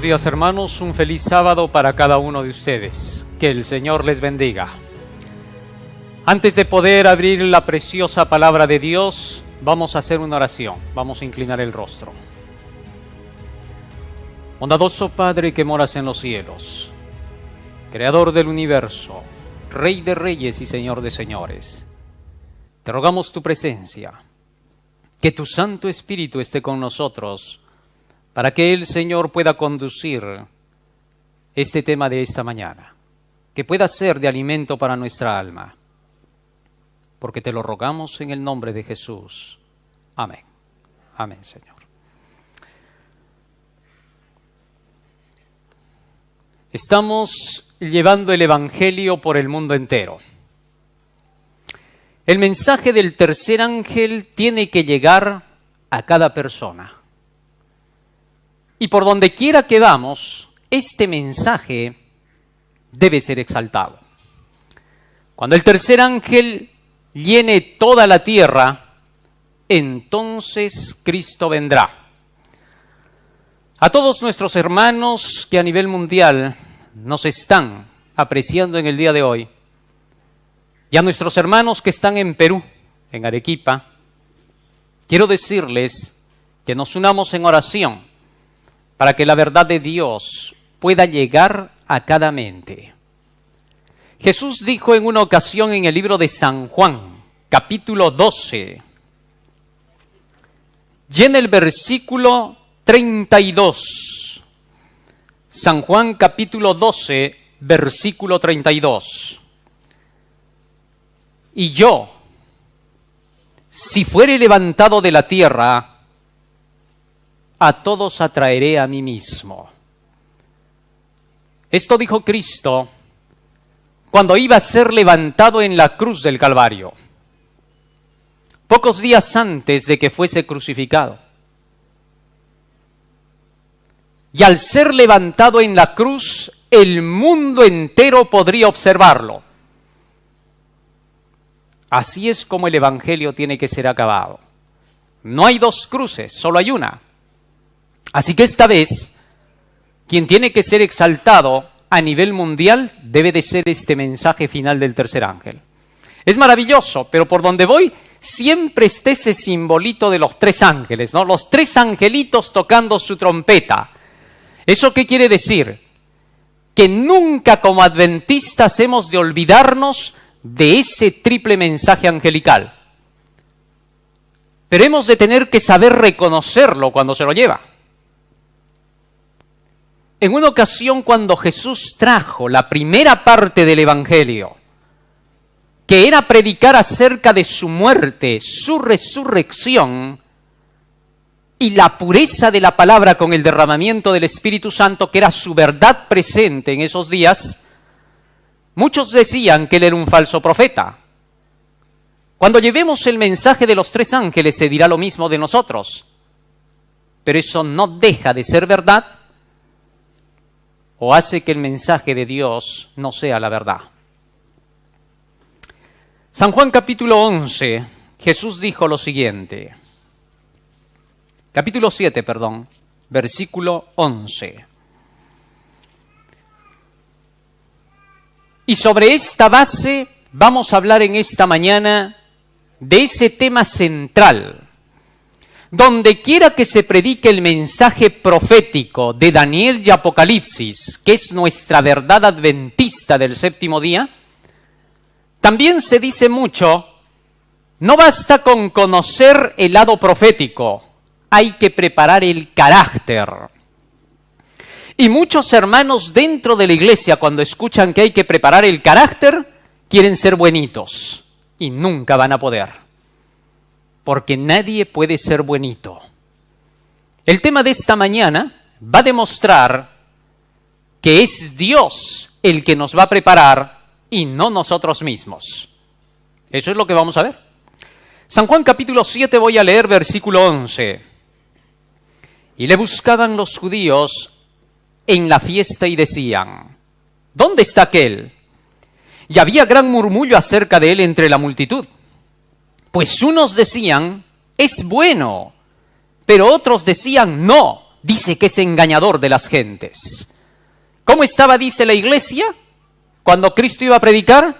Buenos días, hermanos, un feliz sábado para cada uno de ustedes. Que el Señor les bendiga. Antes de poder abrir la preciosa palabra de Dios, vamos a hacer una oración. Vamos a inclinar el rostro. Bondadoso Padre que moras en los cielos, Creador del universo, Rey de reyes y Señor de señores, te rogamos tu presencia, que tu Santo Espíritu esté con nosotros, para que el Señor pueda conducir este tema de esta mañana, que pueda ser de alimento para nuestra alma, porque te lo rogamos en el nombre de Jesús. Amén. Amén, Señor. Estamos llevando el Evangelio por el mundo entero. El mensaje del tercer ángel tiene que llegar a cada persona. Y por donde quiera que vamos, este mensaje debe ser exaltado. Cuando el tercer ángel llene toda la tierra, entonces Cristo vendrá. A todos nuestros hermanos que a nivel mundial nos están apreciando en el día de hoy, y a nuestros hermanos que están en Perú, en Arequipa, quiero decirles que nos unamos en oración para que la verdad de Dios pueda llegar a cada mente. Jesús dijo en una ocasión en el libro de San Juan, capítulo 12, y en el versículo 32, San Juan capítulo 12, versículo 32. Y yo, si fuere levantado de la tierra, a todos atraeré a mí mismo. Esto dijo Cristo cuando iba a ser levantado en la cruz del Calvario, pocos días antes de que fuese crucificado. Y al ser levantado en la cruz, el mundo entero podría observarlo. Así es como el Evangelio tiene que ser acabado. No hay dos cruces, solo hay una. Así que esta vez, quien tiene que ser exaltado a nivel mundial debe de ser este mensaje final del tercer ángel. Es maravilloso, pero por donde voy siempre está ese simbolito de los tres ángeles, ¿no? Los tres angelitos tocando su trompeta. ¿Eso qué quiere decir? Que nunca como adventistas hemos de olvidarnos de ese triple mensaje angelical. Pero hemos de tener que saber reconocerlo cuando se lo lleva. En una ocasión cuando Jesús trajo la primera parte del Evangelio, que era predicar acerca de su muerte, su resurrección y la pureza de la palabra con el derramamiento del Espíritu Santo, que era su verdad presente en esos días, muchos decían que él era un falso profeta. Cuando llevemos el mensaje de los tres ángeles se dirá lo mismo de nosotros, pero eso no deja de ser verdad o hace que el mensaje de Dios no sea la verdad. San Juan capítulo 11, Jesús dijo lo siguiente. Capítulo 7, versículo 11. Y sobre esta base vamos a hablar en esta mañana de ese tema central. Donde quiera que se predique el mensaje profético de Daniel y Apocalipsis, que es nuestra verdad adventista del séptimo día, también se dice mucho, no basta con conocer el lado profético, hay que preparar el carácter. Y muchos hermanos dentro de la iglesia, cuando escuchan que hay que preparar el carácter, quieren ser buenitos y nunca van a poder. Porque nadie puede ser buenito. El tema de esta mañana va a demostrar que es Dios el que nos va a preparar y no nosotros mismos. Eso es lo que vamos a ver. San Juan capítulo 7 voy a leer versículo 11. Y le buscaban los judíos en la fiesta y decían, ¿dónde está aquel? Y había gran murmullo acerca de él entre la multitud. Pues unos decían, es bueno, pero otros decían, no, dice que es engañador de las gentes. ¿Cómo estaba, dice, la iglesia cuando Cristo iba a predicar?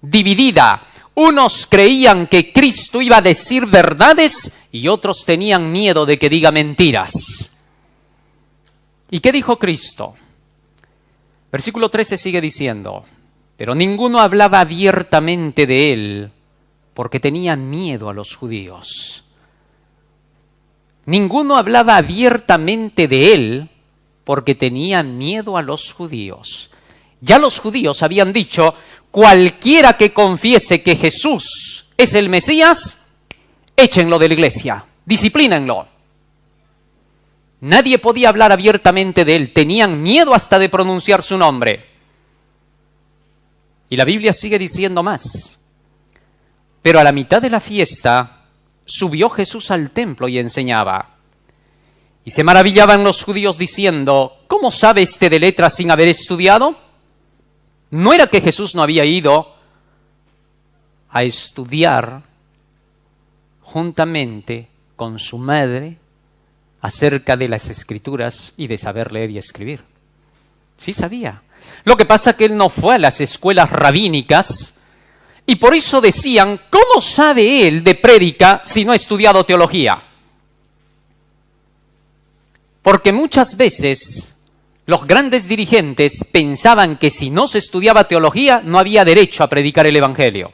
Dividida. Unos creían que Cristo iba a decir verdades y otros tenían miedo de que diga mentiras. ¿Y qué dijo Cristo? Versículo 13 sigue diciendo, pero ninguno hablaba abiertamente de él porque tenía miedo a los judíos. Ninguno hablaba abiertamente de él porque tenía miedo a los judíos. Ya los judíos habían dicho, cualquiera que confiese que Jesús es el Mesías, échenlo de la iglesia, disciplínenlo. Nadie podía hablar abiertamente de él, tenían miedo hasta de pronunciar su nombre. Y la Biblia sigue diciendo más. Pero a la mitad de la fiesta subió Jesús al templo y enseñaba. Y se maravillaban los judíos diciendo, ¿cómo sabe este de letras sin haber estudiado? ¿No era que Jesús no había ido a estudiar juntamente con su madre acerca de las Escrituras y de saber leer y escribir? Sí sabía. Lo que pasa es que él no fue a las escuelas rabínicas y por eso decían, ¿cómo sabe él de prédica si no ha estudiado teología? Porque muchas veces los grandes dirigentes pensaban que si no se estudiaba teología no había derecho a predicar el Evangelio.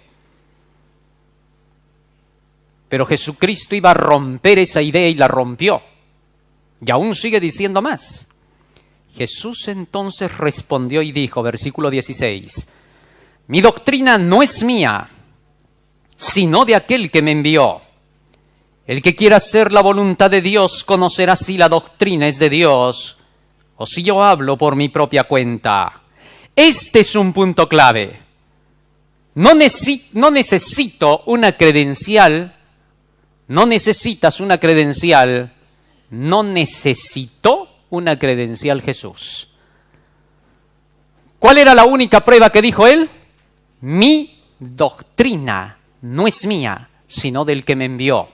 Pero Jesucristo iba a romper esa idea y la rompió. Y aún sigue diciendo más. Jesús entonces respondió y dijo, versículo 16, mi doctrina no es mía, sino de aquel que me envió. El que quiera hacer la voluntad de Dios conocerá si la doctrina es de Dios o si yo hablo por mi propia cuenta. Este es un punto clave. No necesito una credencial, no necesitas una credencial, no necesitó una credencial Jesús. ¿Cuál era la única prueba que dijo él? Mi doctrina no es mía, sino del que me envió.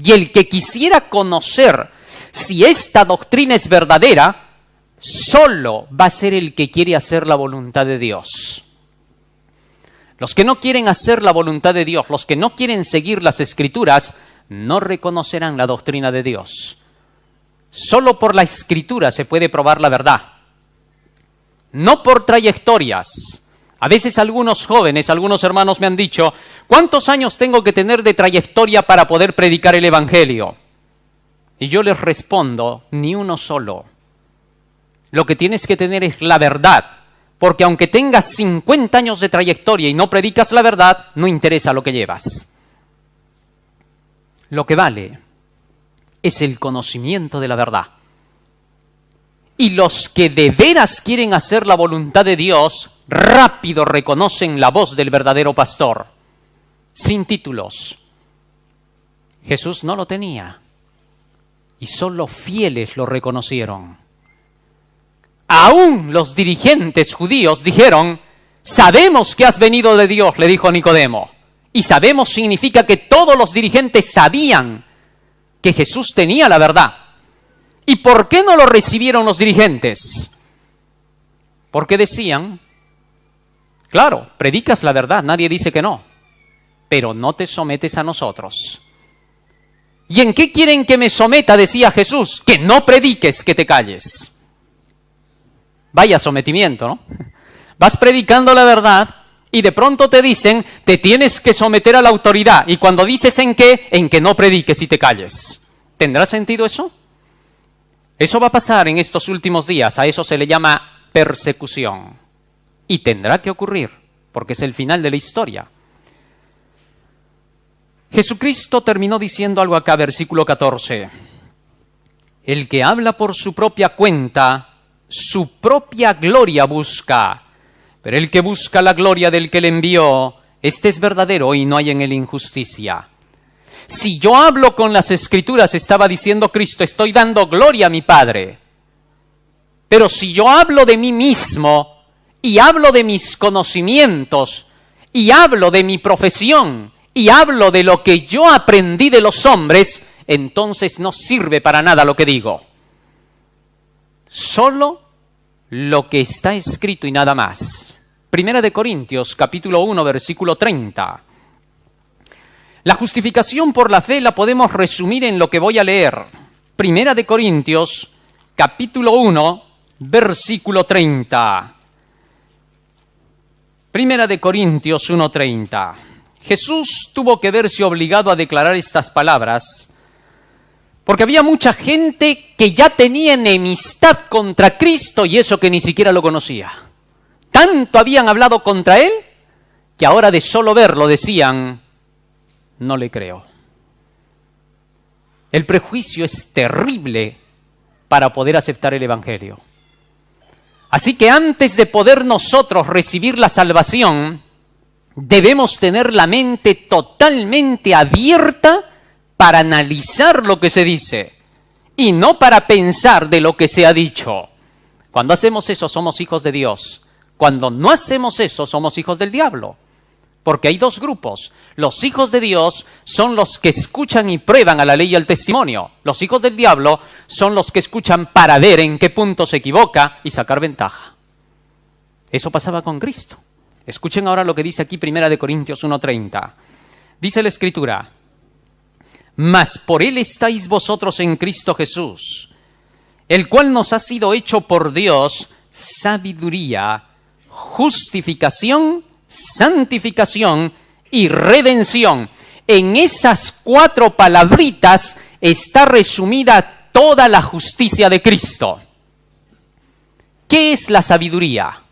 Y el que quisiera conocer si esta doctrina es verdadera, solo va a ser el que quiere hacer la voluntad de Dios. Los que no quieren hacer la voluntad de Dios, los que no quieren seguir las Escrituras, no reconocerán la doctrina de Dios. Solo por la Escritura se puede probar la verdad, no por trayectorias. A veces algunos jóvenes, algunos hermanos me han dicho, ¿cuántos años tengo que tener de trayectoria para poder predicar el Evangelio? Y yo les respondo, ni uno solo. Lo que tienes que tener es la verdad, porque aunque tengas 50 años de trayectoria y no predicas la verdad, no interesa lo que llevas. Lo que vale es el conocimiento de la verdad. Y los que de veras quieren hacer la voluntad de Dios, rápido reconocen la voz del verdadero pastor, sin títulos. Jesús no lo tenía, y solo fieles lo reconocieron. Aún los dirigentes judíos dijeron, sabemos que has venido de Dios, le dijo Nicodemo. Y sabemos significa que todos los dirigentes sabían que Jesús tenía la verdad. ¿Y por qué no lo recibieron los dirigentes? Porque decían, claro, predicas la verdad, nadie dice que no, pero no te sometes a nosotros. ¿Y en qué quieren que me someta? Decía Jesús, que no prediques, que te calles. Vaya sometimiento, ¿no? Vas predicando la verdad y de pronto te dicen, te tienes que someter a la autoridad. Y cuando dices en que no prediques y te calles. ¿Tendrá sentido eso? Eso va a pasar en estos últimos días, a eso se le llama persecución. Y tendrá que ocurrir, porque es el final de la historia. Jesucristo terminó diciendo algo acá, versículo 14. El que habla por su propia cuenta, su propia gloria busca. Pero el que busca la gloria del que le envió, este es verdadero y no hay en él injusticia. Si yo hablo con las Escrituras, estaba diciendo Cristo, estoy dando gloria a mi Padre. Pero si yo hablo de mí mismo y hablo de mis conocimientos y hablo de mi profesión y hablo de lo que yo aprendí de los hombres, entonces no sirve para nada lo que digo. solo lo que está escrito y nada más. Primera de Corintios, capítulo 1, versículo 30. La justificación por la fe la podemos resumir en lo que voy a leer. Primera de Corintios, capítulo 1, versículo 30. Primera de Corintios 1:30. Jesús tuvo que verse obligado a declarar estas palabras porque había mucha gente que ya tenía enemistad contra Cristo y eso que ni siquiera lo conocía. Tanto habían hablado contra él que ahora de solo verlo decían, no le creo. El prejuicio es terrible para poder aceptar el Evangelio. Así que antes de poder nosotros recibir la salvación, debemos tener la mente totalmente abierta para analizar lo que se dice y no para pensar de lo que se ha dicho. Cuando hacemos eso somos hijos de Dios. Cuando no hacemos eso somos hijos del diablo. Porque hay dos grupos. Los hijos de Dios son los que escuchan y prueban a la ley y al testimonio. Los hijos del diablo son los que escuchan para ver en qué punto se equivoca y sacar ventaja. Eso pasaba con Cristo. Escuchen ahora lo que dice aquí Primera de Corintios 1:30. Dice la Escritura, mas por él estáis vosotros en Cristo Jesús, el cual nos ha sido hecho por Dios sabiduría, justificación, santificación y redención. En esas 4 palabritas está resumida toda la justicia de Cristo. ¿Qué es la sabiduría?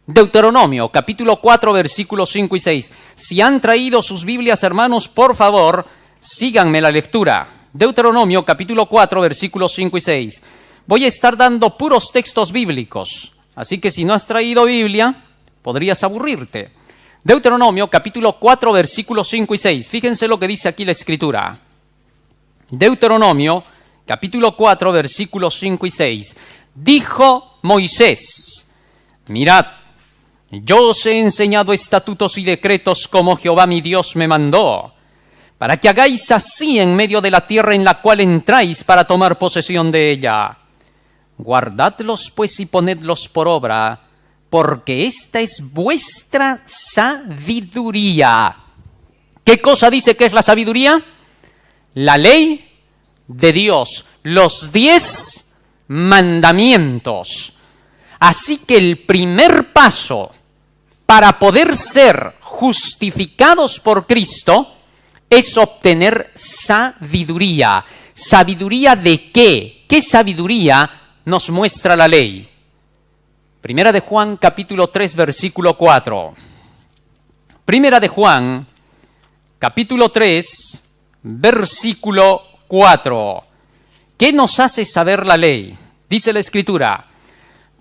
Deuteronomio, capítulo 4, versículos 5 y 6. Si han traído sus Biblias, hermanos, por favor, síganme la lectura. Deuteronomio, capítulo 4, versículos 5 y 6. Voy a estar dando puros textos bíblicos, así que si no has traído Biblia, podrías aburrirte. Deuteronomio, capítulo 4, versículos 5 y 6. Fíjense lo que dice aquí la Escritura. Deuteronomio, capítulo 4, versículos 5 y 6. Dijo Moisés, mirad, yo os he enseñado estatutos y decretos como Jehová mi Dios me mandó, para que hagáis así en medio de la tierra en la cual entráis para tomar posesión de ella. Guardadlos pues y ponedlos por obra, porque esta es vuestra sabiduría. ¿Qué cosa dice que es la sabiduría? La ley de Dios, los 10 mandamientos. Así que el primer paso para poder ser justificados por Cristo es obtener sabiduría. ¿Sabiduría de qué? ¿Qué sabiduría nos muestra la ley? Primera de Juan, capítulo 3, versículo 4. Primera de Juan, capítulo 3, versículo 4. ¿Qué nos hace saber la ley? Dice la Escritura,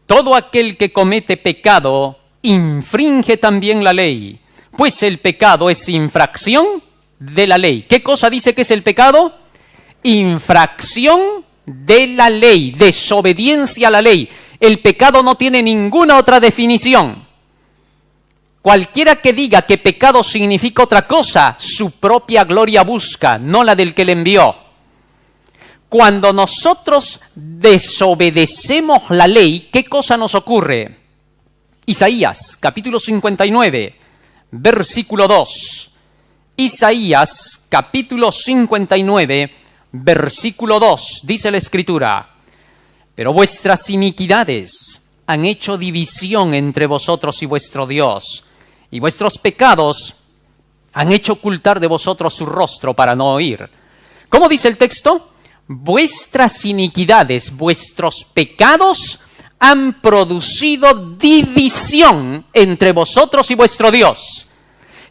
todo aquel que comete pecado infringe también la ley, pues el pecado es infracción de la ley. ¿Qué cosa dice que es el pecado? Infracción de la ley, desobediencia a la ley. El pecado no tiene ninguna otra definición. Cualquiera que diga que pecado significa otra cosa, su propia gloria busca, no la del que le envió. Cuando nosotros desobedecemos la ley, ¿qué cosa nos ocurre? Isaías, capítulo 59, versículo 2. Isaías, capítulo 59, versículo 2, dice la Escritura, pero vuestras iniquidades han hecho división entre vosotros y vuestro Dios, y vuestros pecados han hecho ocultar de vosotros su rostro para no oír. ¿Cómo dice el texto? Vuestras iniquidades, vuestros pecados han producido división entre vosotros y vuestro Dios.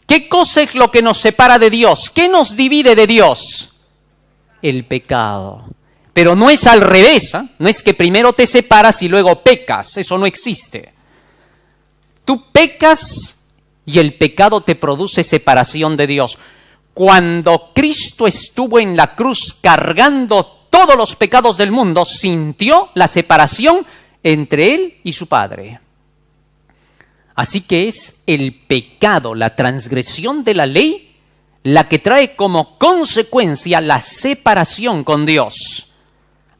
¿Qué cosa es lo que nos separa de Dios? ¿Qué nos divide de Dios? El pecado. Pero no es al revés, ¿eh? No es que primero te separas y luego pecas, eso no existe. Tú pecas y el pecado te produce separación de Dios. Cuando Cristo estuvo en la cruz cargando todos los pecados del mundo, sintió la separación entre él y su Padre. Así que es el pecado, la transgresión de la ley, la que trae como consecuencia la separación con Dios.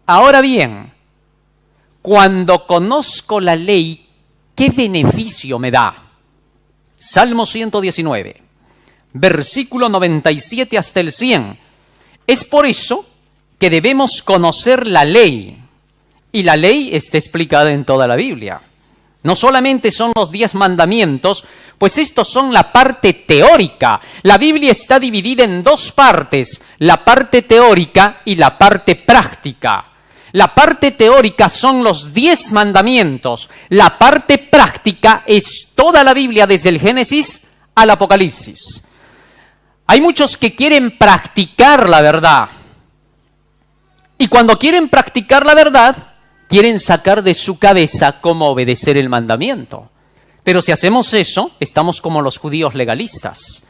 Ahora bien, cuando conozco la ley, ¿qué beneficio me da? Salmo 119, versículo 97 hasta el 100. Es por eso que debemos conocer la ley. Y la ley está explicada en toda la Biblia. No solamente son los 10 mandamientos, pues estos son la parte teórica. La Biblia está dividida en dos partes, la parte teórica y la parte práctica. La parte teórica son los 10 mandamientos. La parte práctica es toda la Biblia desde el Génesis al Apocalipsis. Hay muchos que quieren practicar la verdad. Y cuando quieren practicar la verdad, quieren sacar de su cabeza cómo obedecer el mandamiento. Pero si hacemos eso, estamos como los judíos legalistas.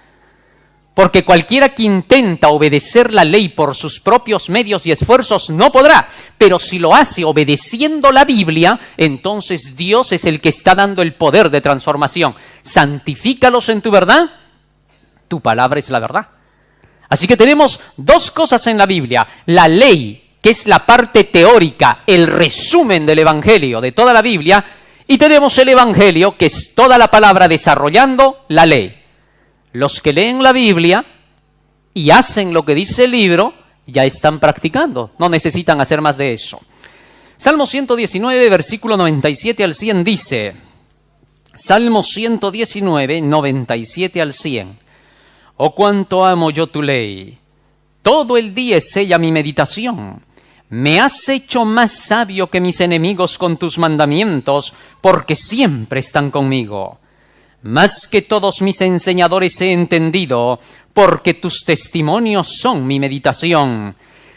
Porque cualquiera que intenta obedecer la ley por sus propios medios y esfuerzos no podrá. Pero si lo hace obedeciendo la Biblia, entonces Dios es el que está dando el poder de transformación. Santifícalos en tu verdad. Tu palabra es la verdad. Así que tenemos dos cosas en la Biblia. La ley, que es la parte teórica, el resumen del Evangelio, de toda la Biblia. Y tenemos el Evangelio, que es toda la palabra desarrollando la ley. Los que leen la Biblia y hacen lo que dice el libro, ya están practicando. No necesitan hacer más de eso. Salmo 119, versículo 97 al 100 dice, Salmo 119, 97 al 100. Oh, cuánto amo yo tu ley. Todo el día es ella mi meditación. Me has hecho más sabio que mis enemigos con tus mandamientos, porque siempre están conmigo. Más que todos mis enseñadores he entendido, porque tus testimonios son mi meditación.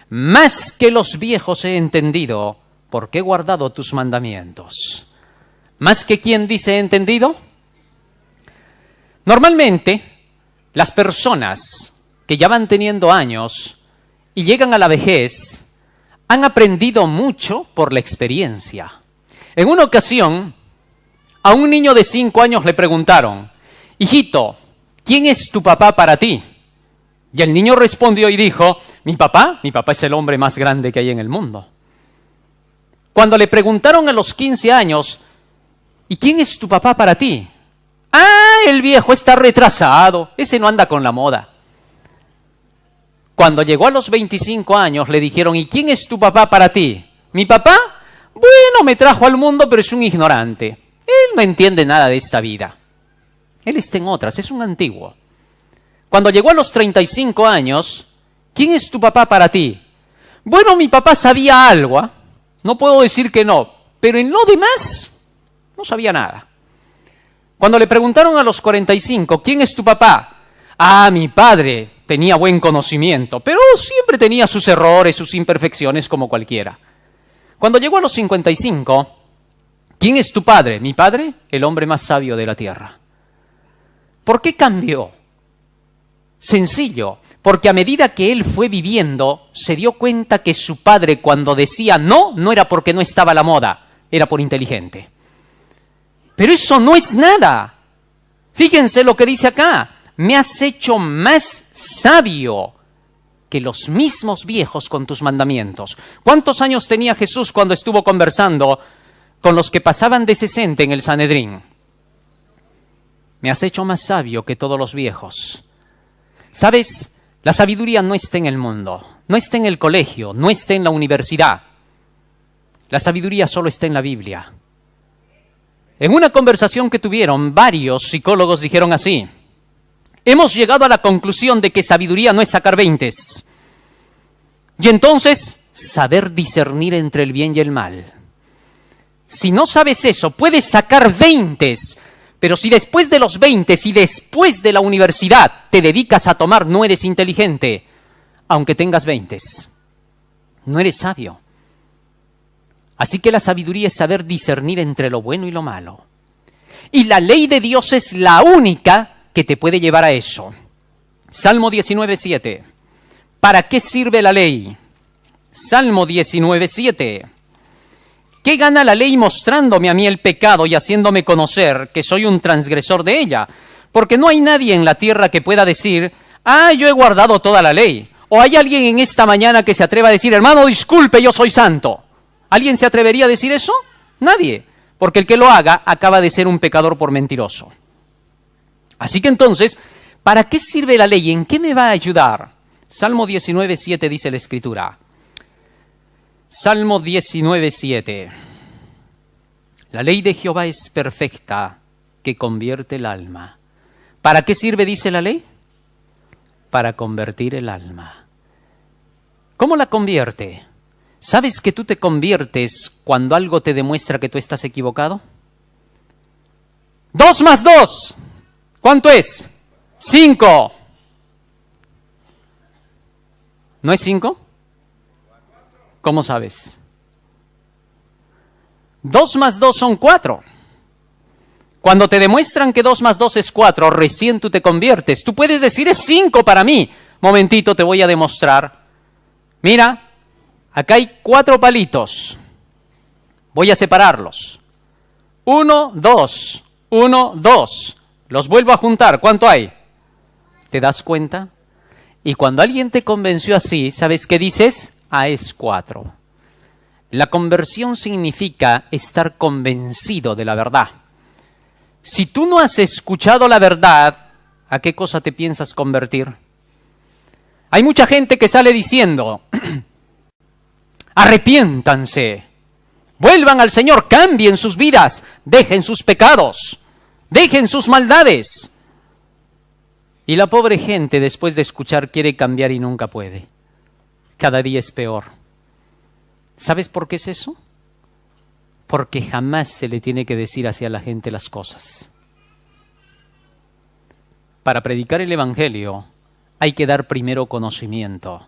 Más que los viejos he entendido, porque he guardado tus mandamientos. ¿Más que quién dice he entendido? Normalmente, las personas que ya van teniendo años y llegan a la vejez, han aprendido mucho por la experiencia. En una ocasión, a un niño de 5 años le preguntaron, hijito, ¿quién es tu papá para ti? Y el niño respondió y dijo, mi papá es el hombre más grande que hay en el mundo. Cuando le preguntaron a los 15 años, ¿y quién es tu papá para ti? Ah, el viejo está retrasado, ese no anda con la moda. Cuando llegó a los 25 años le dijeron, ¿y quién es tu papá para ti? ¿Mi papá? Bueno, me trajo al mundo, pero es un ignorante. Él no entiende nada de esta vida. Él está en otras, es un antiguo. Cuando llegó a los 35 años, ¿quién es tu papá para ti? Bueno, mi papá sabía algo, ¿eh? No puedo decir que no, pero en lo demás no sabía nada. Cuando le preguntaron a los 45, ¿quién es tu papá? Ah, mi padre tenía buen conocimiento, pero siempre tenía sus errores, sus imperfecciones como cualquiera. Cuando llegó a los 55, ¿quién es tu padre? Mi padre, el hombre más sabio de la tierra. ¿Por qué cambió? Sencillo, porque a medida que él fue viviendo, se dio cuenta que su padre cuando decía no, no era porque no estaba a la moda, era por inteligente. Pero eso no es nada. Fíjense lo que dice acá. Me has hecho más sabio que los mismos viejos con tus mandamientos. ¿Cuántos años tenía Jesús cuando estuvo conversando con los que pasaban de 60 en el Sanedrín? Me has hecho más sabio que todos los viejos. ¿Sabes? La sabiduría no está en el mundo, no está en el colegio, no está en la universidad. La sabiduría solo está en la Biblia. En una conversación que tuvieron, varios psicólogos dijeron así, hemos llegado a la conclusión de que sabiduría no es sacar 20. Y entonces, saber discernir entre el bien y el mal. Si no sabes eso, puedes sacar 20, pero si después de los 20 y después de la universidad te dedicas a tomar, no eres inteligente, aunque tengas 20. No eres sabio. Así que la sabiduría es saber discernir entre lo bueno y lo malo. Y la ley de Dios es la única que te puede llevar a eso. Salmo 19:7. ¿Para qué sirve la ley? Salmo 19:7. ¿Qué gana la ley mostrándome a mí el pecado y haciéndome conocer que soy un transgresor de ella? Porque no hay nadie en la tierra que pueda decir, yo he guardado toda la ley. O hay alguien en esta mañana que se atreva a decir, hermano, disculpe, yo soy santo. ¿Alguien se atrevería a decir eso? Nadie, porque el que lo haga acaba de ser un pecador por mentiroso. Así que entonces, ¿para qué sirve la ley? ¿En qué me va a ayudar? Salmo 19:7 dice la Escritura. Salmo 19:7. La ley de Jehová es perfecta, que convierte el alma. ¿Para qué sirve, dice la ley? Para convertir el alma. ¿Cómo la convierte? ¿Sabes que tú te conviertes cuando algo te demuestra que tú estás equivocado? 2 más 2. ¿Cuánto es? 5. ¿No es 5? ¿Cómo sabes? 2 más 2 son 4. Cuando te demuestran que 2 más 2 es 4, recién tú te conviertes. Tú puedes decir, es 5 para mí. Momentito, te voy a demostrar. Mira, acá hay 4 palitos. Voy a separarlos. 1, 2, 1, 2. Los vuelvo a juntar. ¿Cuánto hay? ¿Te das cuenta? Y cuando alguien te convenció así, ¿sabes qué dices? Ah, es 4. La conversión significa estar convencido de la verdad. Si tú no has escuchado la verdad, ¿a qué cosa te piensas convertir? Hay mucha gente que sale diciendo, arrepiéntanse, vuelvan al Señor, cambien sus vidas, dejen sus pecados, dejen sus maldades. Y la pobre gente, después de escuchar, quiere cambiar y nunca puede. Cada día es peor. ¿Sabes por qué es eso? Porque jamás se le tiene que decir hacia la gente las cosas. Para predicar el Evangelio hay que dar primero conocimiento.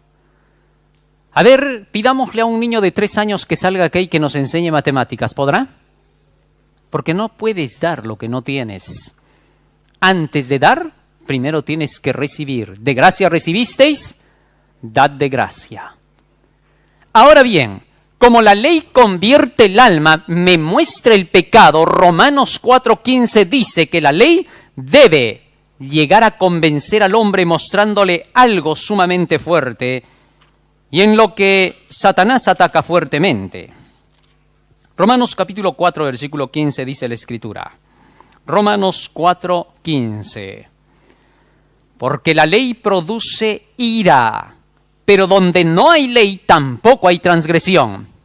A ver, pidámosle a un niño de 3 años que salga aquí y que nos enseñe matemáticas. ¿Podrá? Porque no puedes dar lo que no tienes. Antes de dar, primero tienes que recibir. ¿De gracia recibisteis? Dad de gracia. Ahora bien, como la ley convierte el alma, me muestra el pecado, Romanos 4:15 dice que la ley debe llegar a convencer al hombre mostrándole algo sumamente fuerte y en lo que Satanás ataca fuertemente. Romanos capítulo 4, versículo 15 dice la Escritura. Romanos 4:15. Porque la ley produce ira, pero donde no hay ley tampoco hay transgresión.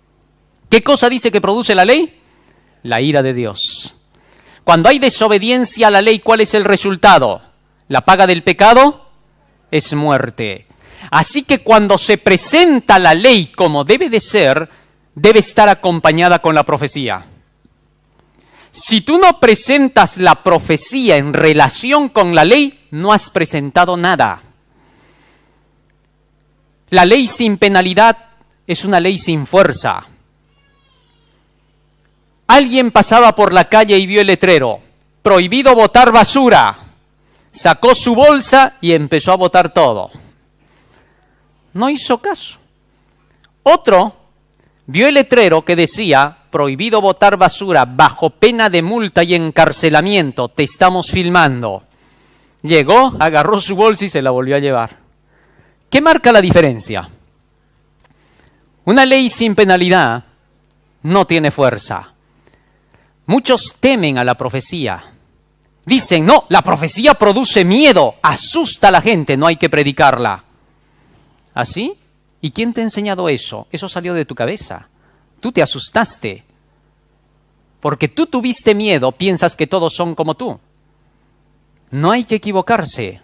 ¿Qué cosa dice que produce la ley? La ira de Dios. Cuando hay desobediencia a la ley, ¿cuál es el resultado? La paga del pecado es muerte. Así que cuando se presenta la ley como debe de ser, debe estar acompañada con la profecía. Si tú no presentas la profecía en relación con la ley, no has presentado nada. La ley sin penalidad es una ley sin fuerza. Alguien pasaba por la calle y vio el letrero, prohibido botar basura. Sacó su bolsa y empezó a botar todo. No hizo caso. Otro vio el letrero que decía, prohibido botar basura bajo pena de multa y encarcelamiento, te estamos filmando. Llegó, agarró su bolsa y se la volvió a llevar. ¿Qué marca la diferencia? Una ley sin penalidad no tiene fuerza. Muchos temen a la profecía. Dicen, no, la profecía produce miedo, asusta a la gente, no hay que predicarla. ¿Así? ¿Y quién te ha enseñado eso? Eso salió de tu cabeza. Tú te asustaste. Porque tú tuviste miedo, piensas que todos son como tú. No hay que equivocarse.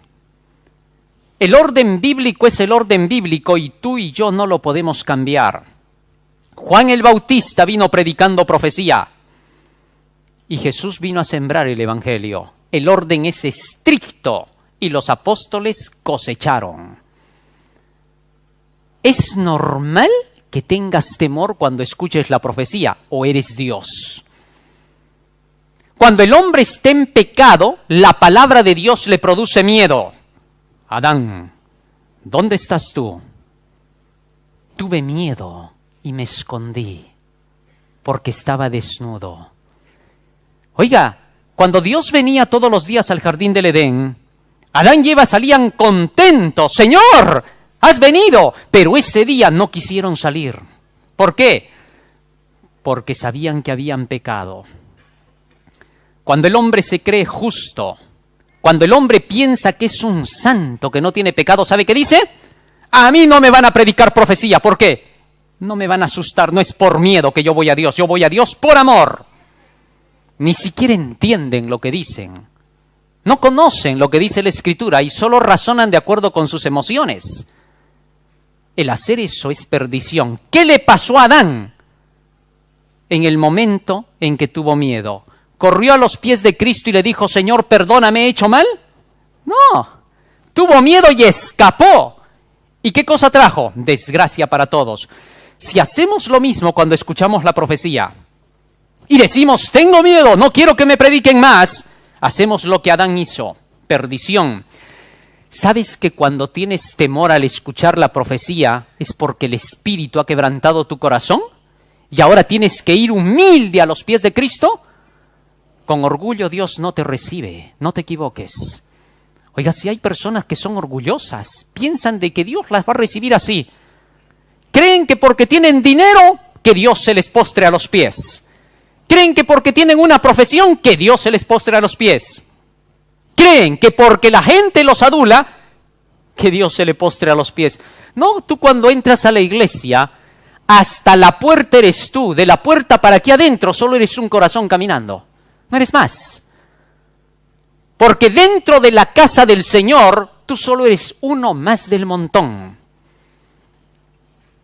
El orden bíblico es el orden bíblico y tú y yo no lo podemos cambiar. Juan el Bautista vino predicando profecía y Jesús vino a sembrar el Evangelio. El orden es estricto y los apóstoles cosecharon. ¿Es normal que tengas temor cuando escuches la profecía o eres Dios? Cuando el hombre está en pecado, la palabra de Dios le produce miedo. Adán, ¿dónde estás tú? Tuve miedo y me escondí porque estaba desnudo. Oiga, cuando Dios venía todos los días al jardín del Edén, Adán y Eva salían contentos. ¡Señor, has venido! Pero ese día no quisieron salir. ¿Por qué? porque sabían que habían pecado. Cuando el hombre se cree justo, cuando el hombre piensa que es un santo, que no tiene pecado, ¿sabe qué dice? A mí no me van a predicar profecía. ¿Por qué? No me van a asustar, no es por miedo que yo voy a Dios por amor. Ni siquiera entienden lo que dicen. No conocen lo que dice la Escritura y solo razonan de acuerdo con sus emociones. El hacer eso es perdición. ¿Qué le pasó a Adán en el momento en que tuvo miedo? ¿Corrió a los pies de Cristo y le dijo, Señor, perdóname, ¿he hecho mal? No, tuvo miedo y escapó. ¿Y qué cosa trajo? Desgracia para todos. Si hacemos lo mismo cuando escuchamos la profecía y decimos, tengo miedo, no quiero que me prediquen más, hacemos lo que Adán hizo, perdición. ¿Sabes que cuando tienes temor al escuchar la profecía es porque el Espíritu ha quebrantado tu corazón? ¿Y ahora tienes que ir humilde a los pies de Cristo? Con orgullo Dios no te recibe, no te equivoques. Oiga, si hay personas que son orgullosas, piensan de que Dios las va a recibir así. Creen que porque tienen dinero, que Dios se les postre a los pies. Creen que porque tienen una profesión, que Dios se les postre a los pies. Creen que porque la gente los adula, que Dios se le postre a los pies. No, tú cuando entras a la iglesia, hasta la puerta eres tú. De la puerta para aquí adentro solo eres un corazón caminando. No eres más. Porque dentro de la casa del Señor, tú solo eres uno más del montón.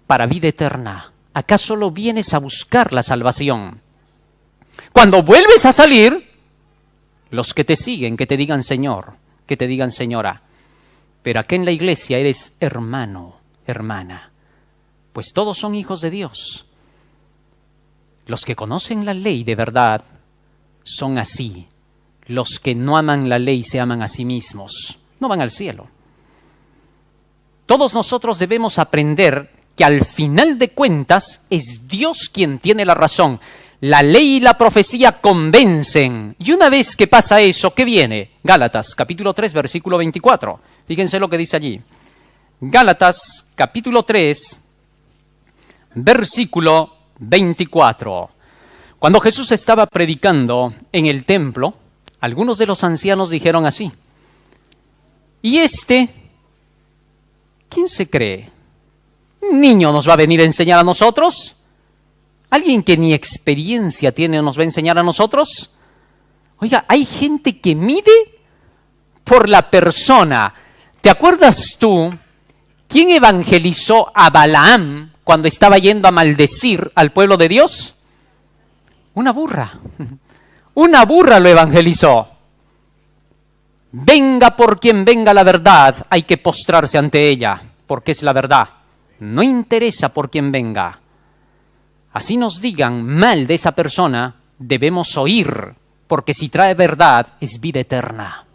Para vida eterna. Acá solo vienes a buscar la salvación. Cuando vuelves a salir, los que te siguen, que te digan Señor, que te digan Señora. Pero acá en la iglesia eres hermano, hermana. Pues todos son hijos de Dios. Los que conocen la ley de verdad son así. Los que no aman la ley se aman a sí mismos. No van al cielo. Todos nosotros debemos aprender que al final de cuentas es Dios quien tiene la razón. La ley y la profecía convencen. Y una vez que pasa eso, ¿qué viene? Gálatas, capítulo 3, versículo 24. Fíjense lo que dice allí. Gálatas, capítulo 3, versículo 24. Cuando Jesús estaba predicando en el templo, algunos de los ancianos dijeron así: ¿y quién se cree? ¿Un niño nos va a venir a enseñar a nosotros? ¿Alguien que ni experiencia tiene nos va a enseñar a nosotros? Oiga, hay gente que mide por la persona. ¿Te acuerdas tú quién evangelizó a Balaam cuando estaba yendo a maldecir al pueblo de Dios? Una burra. Una burra lo evangelizó. Venga por quien venga la verdad, hay que postrarse ante ella, porque es la verdad. No interesa por quien venga. Así nos digan mal de esa persona, debemos oír, porque si trae verdad es vida eterna.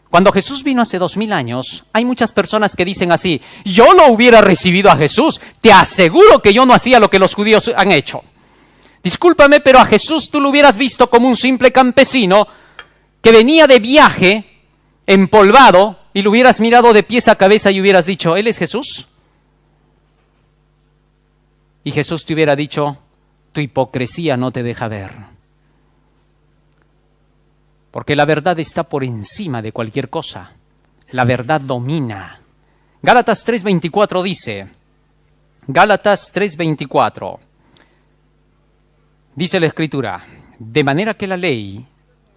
Cuando Jesús vino hace 2000 años, hay muchas personas que dicen así: yo lo hubiera recibido a Jesús, te aseguro que yo no hacía lo que los judíos han hecho. Discúlpame, pero a Jesús tú lo hubieras visto como un simple campesino que venía de viaje, empolvado, y lo hubieras mirado de pies a cabeza y hubieras dicho, ¿él es Jesús? Y Jesús te hubiera dicho, tu hipocresía no te deja ver. Porque la verdad está por encima de cualquier cosa. La verdad domina. Gálatas 3:24 dice, Gálatas 3:24, dice la Escritura, de manera que la ley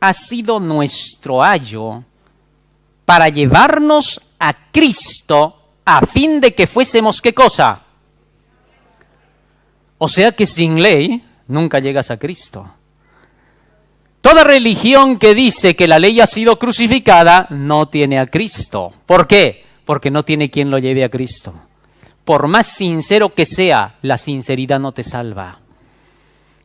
ha sido nuestro ayo para llevarnos a Cristo a fin de que fuésemos, ¿qué cosa? O sea que sin ley nunca llegas a Cristo. Toda religión que dice que la ley ha sido crucificada no tiene a Cristo. ¿Por qué? Porque no tiene quien lo lleve a Cristo. Por más sincero que sea, la sinceridad no te salva.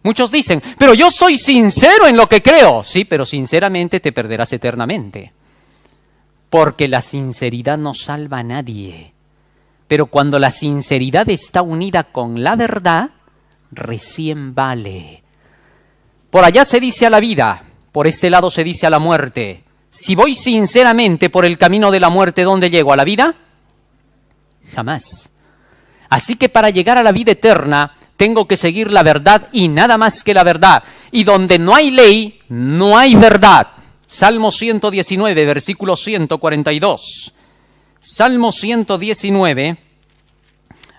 Muchos dicen, pero yo soy sincero en lo que creo. Sí, pero sinceramente te perderás eternamente. Porque la sinceridad no salva a nadie. Pero cuando la sinceridad está unida con la verdad, recién vale. Por allá se dice a la vida, por este lado se dice a la muerte. Si voy sinceramente por el camino de la muerte, ¿dónde llego? ¿A la vida? Jamás. Así que para llegar a la vida eterna, Tengo que seguir la verdad y nada más que la verdad. Y donde no hay ley, no hay verdad. Salmo 119, versículo 142. Salmo 119,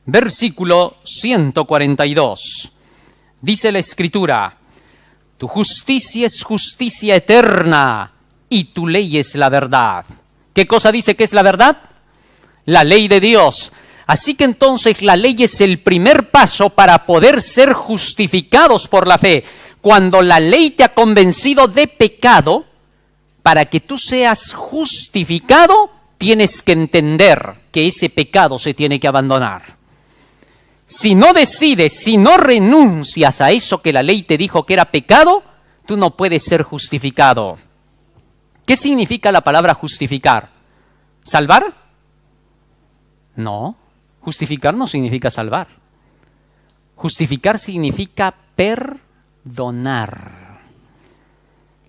versículo 142. Dice la Escritura: tu justicia es justicia eterna y tu ley es la verdad. ¿Qué cosa dice que es la verdad? La ley de Dios. Así que entonces la ley es el primer paso para poder ser justificados por la fe. Cuando la ley te ha convencido de pecado, para que tú seas justificado, tienes que entender que ese pecado se tiene que abandonar. Si no decides, si no renuncias a eso que la ley te dijo que era pecado, tú no puedes ser justificado. ¿Qué significa la palabra justificar? ¿Salvar? No, justificar no significa salvar. Justificar significa perdonar.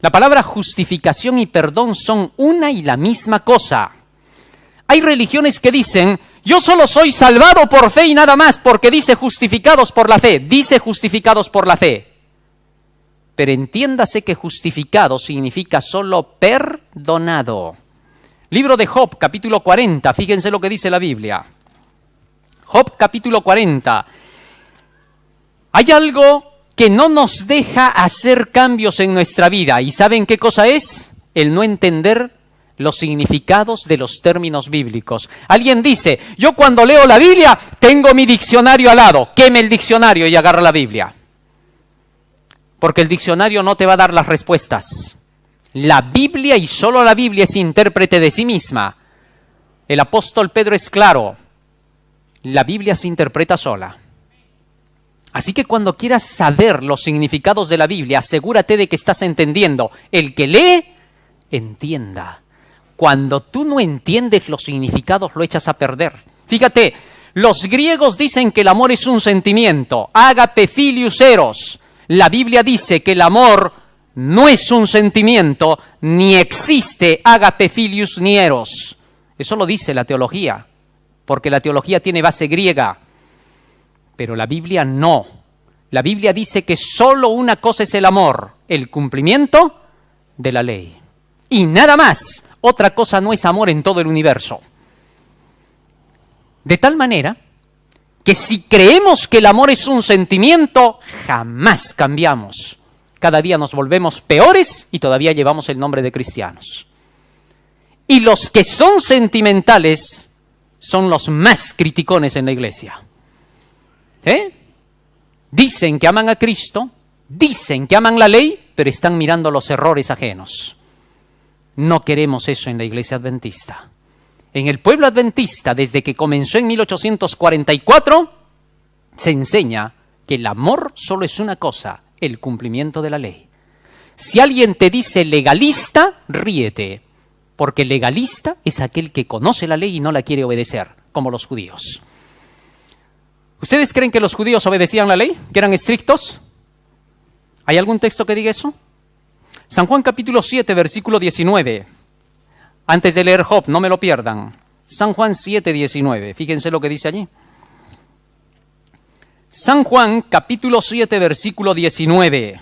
La palabra justificación y perdón son una y la misma cosa. Hay religiones que dicen: yo solo soy salvado por fe y nada más, porque dice justificados por la fe. Dice justificados por la fe. Pero entiéndase que justificado significa solo perdonado. Libro de Job, capítulo 40. Fíjense lo que dice la Biblia. Job, capítulo 40. Hay algo que no nos deja hacer cambios en nuestra vida. ¿Y saben qué cosa es? El no entender los significados de los términos bíblicos. Alguien dice: yo cuando leo la Biblia tengo mi diccionario al lado. Queme el diccionario y agarra la Biblia. Porque el diccionario no te va a dar las respuestas. La Biblia y solo la Biblia es intérprete de sí misma. El apóstol Pedro es claro: la Biblia se interpreta sola. Así que cuando quieras saber los significados de la Biblia, asegúrate de que estás entendiendo. El que lee, entienda. Cuando tú no entiendes los significados, lo echas a perder. Fíjate, los griegos dicen que el amor es un sentimiento. Ágape filius eros. La Biblia dice que el amor no es un sentimiento, ni existe ágape filius ni eros. Eso lo dice la teología, porque la teología tiene base griega. Pero la Biblia no. La Biblia dice que solo una cosa es el amor: el cumplimiento de la ley. Y nada más. Otra cosa no es amor en todo el universo. De tal manera que si creemos que el amor es un sentimiento, jamás cambiamos. Cada día nos volvemos peores y todavía llevamos el nombre de cristianos. Y los que son sentimentales son los más criticones en la iglesia. Dicen que aman a Cristo, dicen que aman la ley, pero están mirando los errores ajenos. No queremos eso en la iglesia adventista. En el pueblo adventista, desde que comenzó en 1844, se enseña que el amor solo es una cosa: el cumplimiento de la ley. Si alguien te dice legalista, ríete, porque legalista es aquel que conoce la ley y no la quiere obedecer, como los judíos. ¿Ustedes creen que los judíos obedecían la ley? ¿Que eran estrictos? ¿Hay algún texto que diga eso? San Juan capítulo 7, versículo 19. Antes de leer Job, no me lo pierdan. San Juan 7, 19. Fíjense lo que dice allí. San Juan capítulo 7, versículo 19.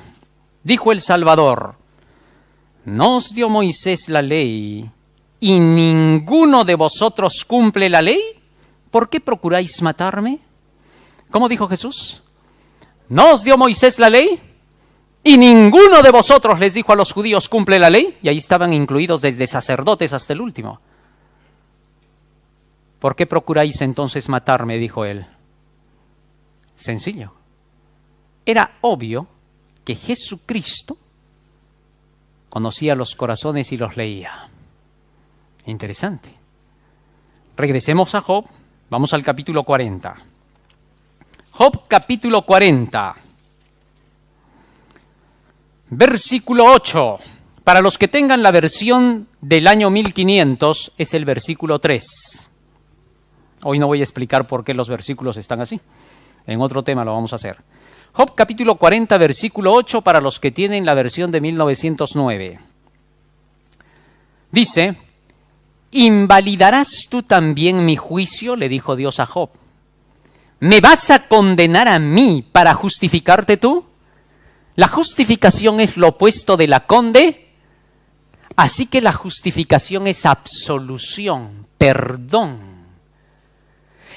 Dijo el Salvador: ¿no os dio Moisés la ley y ninguno de vosotros cumple la ley? ¿Por qué procuráis matarme? ¿Cómo dijo Jesús? ¿No os dio Moisés la ley? Y ninguno de vosotros, les dijo a los judíos, cumple la ley. Y ahí estaban incluidos desde sacerdotes hasta el último. ¿Por qué procuráis entonces matarme?, dijo él. Sencillo. Era obvio que Jesucristo conocía los corazones y los leía. Interesante. Regresemos a Job. Vamos al capítulo 40. Job capítulo 40. Versículo 8. Para los que tengan la versión del año 1500, es el versículo 3. Hoy no voy a explicar por qué los versículos están así. En otro tema lo vamos a hacer. Job capítulo 40, versículo 8, para los que tienen la versión de 1909. Dice: ¿invalidarás tú también mi juicio?, le dijo Dios a Job. ¿Me vas a condenar a mí para justificarte tú? La justificación es lo opuesto de la conde. Así que la justificación es absolución, perdón.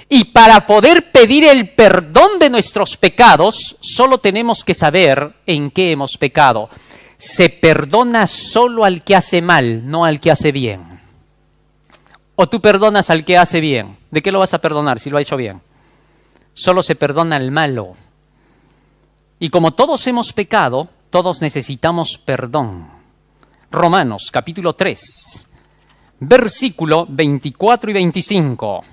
Y para poder pedir el perdón de nuestros pecados, solo tenemos que saber en qué hemos pecado. Se perdona solo al que hace mal, no al que hace bien. O tú perdonas al que hace bien. ¿De qué lo vas a perdonar si lo ha hecho bien? Solo se perdona al malo. Y como todos hemos pecado, todos necesitamos perdón. Romanos capítulo 3, versículo 24 y 25.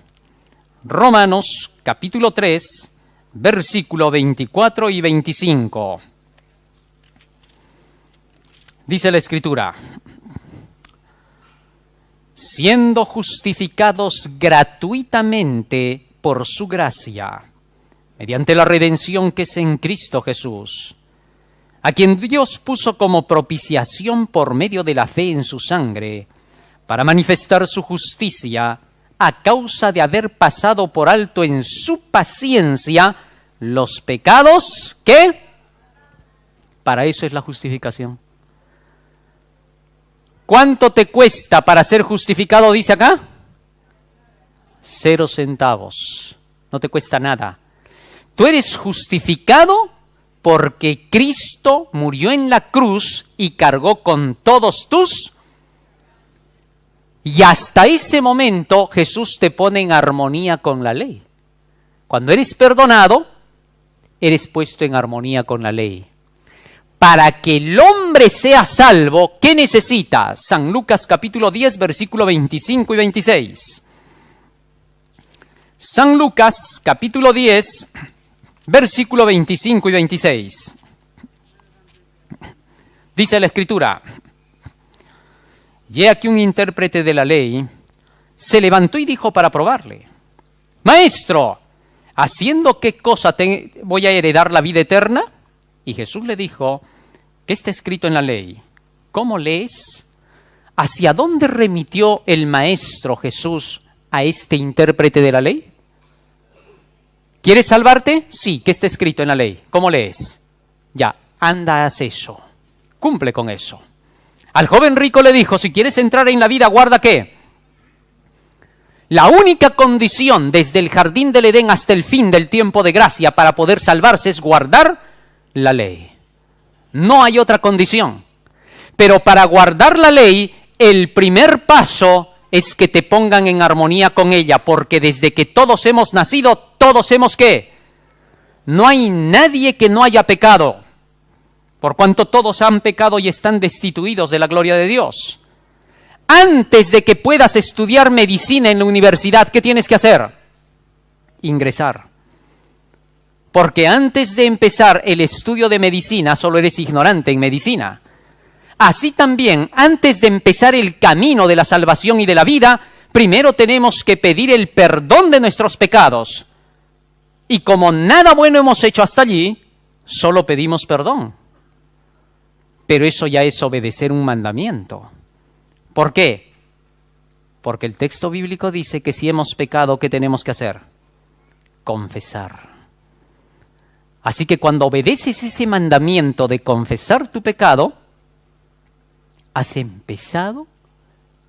Romanos capítulo 3, versículo 24 y 25. Dice la Escritura: siendo justificados gratuitamente por su gracia, mediante la redención que es en Cristo Jesús, a quien Dios puso como propiciación por medio de la fe en su sangre, para manifestar su justicia a causa de haber pasado por alto en su paciencia los pecados que... Para eso es la justificación. ¿Cuánto te cuesta para ser justificado, dice acá? 0 centavos. No te cuesta nada. Tú eres justificado porque Cristo murió en la cruz y cargó con todos tus... Y hasta ese momento Jesús te pone en armonía con la ley. Cuando eres perdonado, eres puesto en armonía con la ley. Para que el hombre sea salvo, ¿qué necesita? San Lucas capítulo 10, versículo 25 y 26. San Lucas capítulo 10, versículo 25 y 26. Dice la Escritura: y he aquí un intérprete de la ley se levantó y dijo para probarle: Maestro, ¿haciendo qué cosa voy a heredar la vida eterna? Y Jesús le dijo: ¿qué está escrito en la ley? ¿Cómo lees? ¿Hacia dónde remitió el Maestro Jesús a este intérprete de la ley? ¿Quieres salvarte? Sí, ¿qué está escrito en la ley? ¿Cómo lees? Ya, anda, haz eso. Cumple con eso. Al joven rico le dijo: si quieres entrar en la vida, guarda ¿qué? La única condición desde el jardín del Edén hasta el fin del tiempo de gracia para poder salvarse es guardar la ley. No hay otra condición. Pero para guardar la ley, el primer paso es que te pongan en armonía con ella, porque desde que todos hemos nacido, todos hemos ¿qué? No hay nadie que no haya pecado, por cuanto todos han pecado y están destituidos de la gloria de Dios. Antes de que puedas estudiar medicina en la universidad, ¿qué tienes que hacer? Ingresar. Porque antes de empezar el estudio de medicina, solo eres ignorante en medicina. Así también, antes de empezar el camino de la salvación y de la vida, primero tenemos que pedir el perdón de nuestros pecados. Y como nada bueno hemos hecho hasta allí, solo pedimos perdón. Pero eso ya es obedecer un mandamiento. ¿Por qué? Porque el texto bíblico dice que si hemos pecado, ¿qué tenemos que hacer? Confesar. Así que cuando obedeces ese mandamiento de confesar tu pecado, has empezado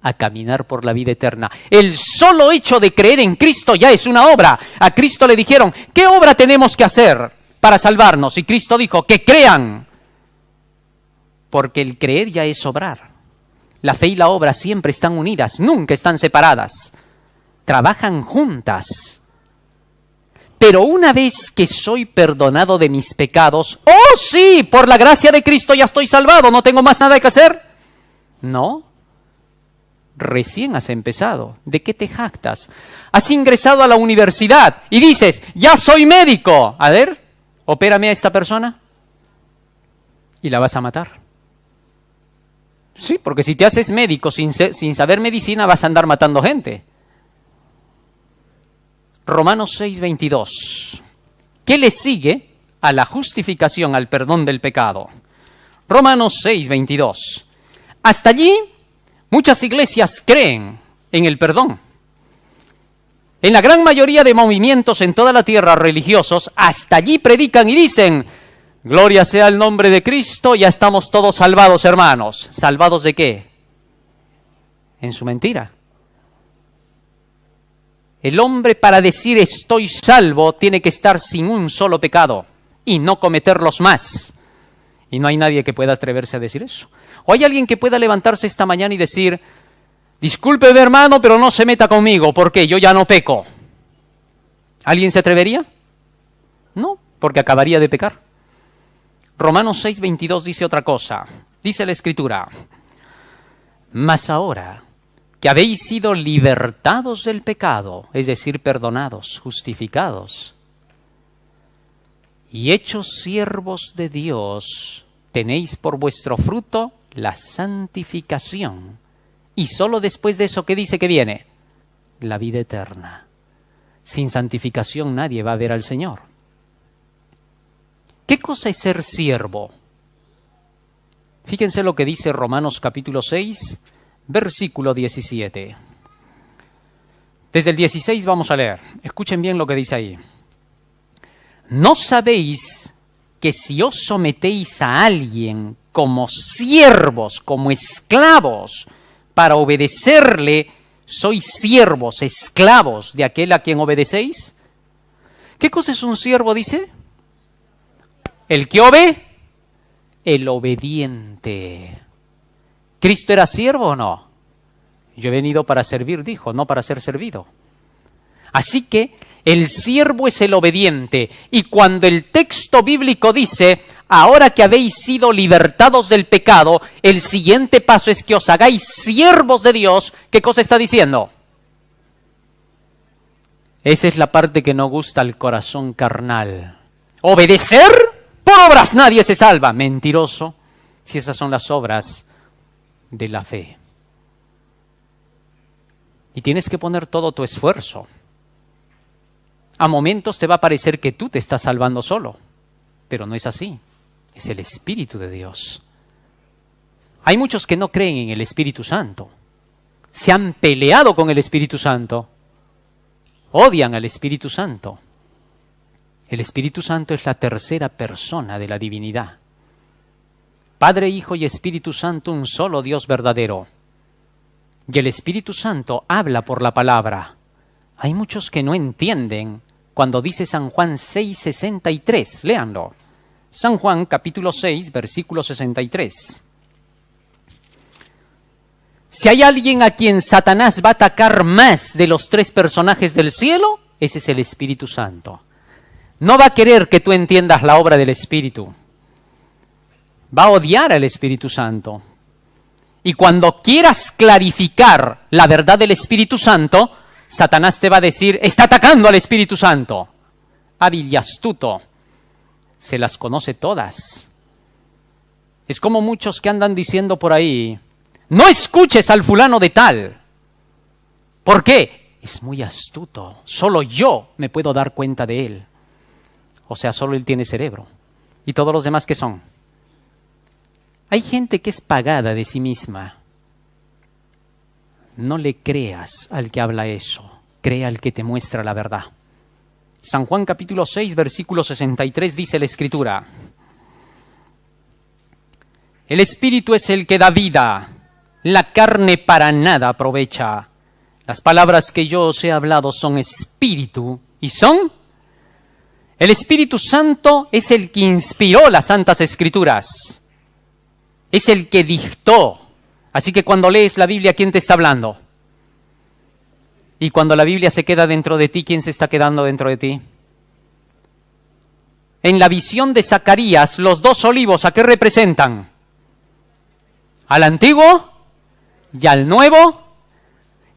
a caminar por la vida eterna. El solo hecho de creer en Cristo ya es una obra. A Cristo le dijeron: ¿qué obra tenemos que hacer para salvarnos? Y Cristo dijo: que crean. Porque el creer ya es obrar. La fe y la obra siempre están unidas, nunca están separadas. Trabajan juntas. Pero una vez que soy perdonado de mis pecados, ¡oh sí! Por la gracia de Cristo ya estoy salvado, no tengo más nada que hacer. No. Recién has empezado. ¿De qué te jactas? Has ingresado a la universidad y dices: ya soy médico. A ver, opérame a esta persona. Y la vas a matar. Sí, porque si te haces médico sin saber medicina, vas a andar matando gente. Romanos 6, 22. ¿Qué le sigue a la justificación, al perdón del pecado? Romanos 6, 22. Hasta allí, muchas iglesias creen en el perdón. En la gran mayoría de movimientos en toda la tierra religiosos, hasta allí predican y dicen, gloria sea el nombre de Cristo, ya estamos todos salvados, hermanos. ¿Salvados de qué? En su mentira. El hombre, para decir estoy salvo, tiene que estar sin un solo pecado y no cometerlos más. Y no hay nadie que pueda atreverse a decir eso. O hay alguien que pueda levantarse esta mañana y decir, discúlpeme hermano, pero no se meta conmigo, porque yo ya no peco. ¿Alguien se atrevería? No, porque acabaría de pecar. Romanos 6:22 dice otra cosa. Dice la Escritura, mas ahora que habéis sido libertados del pecado, es decir, perdonados, justificados, y hechos siervos de Dios, tenéis por vuestro fruto la santificación. Y solo después de eso, ¿qué dice que viene? La vida eterna. Sin santificación nadie va a ver al Señor. ¿Qué cosa es ser siervo? Fíjense lo que dice Romanos capítulo 6, versículo 17. Desde el 16 vamos a leer. Escuchen bien lo que dice ahí. ¿No sabéis que si os sometéis a alguien como siervos, como esclavos, para obedecerle, sois siervos, esclavos de aquel a quien obedecéis? ¿Qué cosa es un siervo, dice? ¿El que el obediente. ¿Cristo era siervo o no? Yo he venido para servir, dijo, no para ser servido. Así que el siervo es el obediente. Y cuando el texto bíblico dice, ahora que habéis sido libertados del pecado, el siguiente paso es que os hagáis siervos de Dios, ¿qué cosa está diciendo? Esa es la parte que no gusta al corazón carnal. ¿Obedecer? Por obras nadie se salva. Mentiroso, si esas son las obras de la fe. Y tienes que poner todo tu esfuerzo. A momentos te va a parecer que tú te estás salvando solo, pero no es así. Es el Espíritu de Dios. Hay muchos que no creen en el Espíritu Santo. Se han peleado con el Espíritu Santo. Odian al Espíritu Santo. El Espíritu Santo es la tercera persona de la divinidad. Padre, Hijo y Espíritu Santo, un solo Dios verdadero. Y el Espíritu Santo habla por la palabra. Hay muchos que no entienden cuando dice San Juan 6:63. Léanlo. San Juan capítulo 6, versículo 63. Si hay alguien a quien Satanás va a atacar más de los tres personajes del cielo, ese es el Espíritu Santo. No va a querer que tú entiendas la obra del Espíritu. Va a odiar al Espíritu Santo. Y cuando quieras clarificar la verdad del Espíritu Santo, Satanás te va a decir, está atacando al Espíritu Santo. Hábil y astuto. Se las conoce todas. Es como muchos que andan diciendo por ahí, no escuches al fulano de tal. ¿Por qué? Es muy astuto. Solo yo me puedo dar cuenta de él. O sea, solo él tiene cerebro. ¿Y todos los demás qué son? Hay gente que es pagada de sí misma. No le creas al que habla eso. Crea al que te muestra la verdad. San Juan capítulo 6, versículo 63 dice la Escritura. El Espíritu es el que da vida. La carne para nada aprovecha. Las palabras que yo os he hablado son espíritu y son. El Espíritu Santo es el que inspiró las Santas Escrituras. Es el que dictó. Así que cuando lees la Biblia, ¿quién te está hablando? Y cuando la Biblia se queda dentro de ti, ¿quién se está quedando dentro de ti? En la visión de Zacarías, los dos olivos, ¿a qué representan? Al antiguo y al nuevo.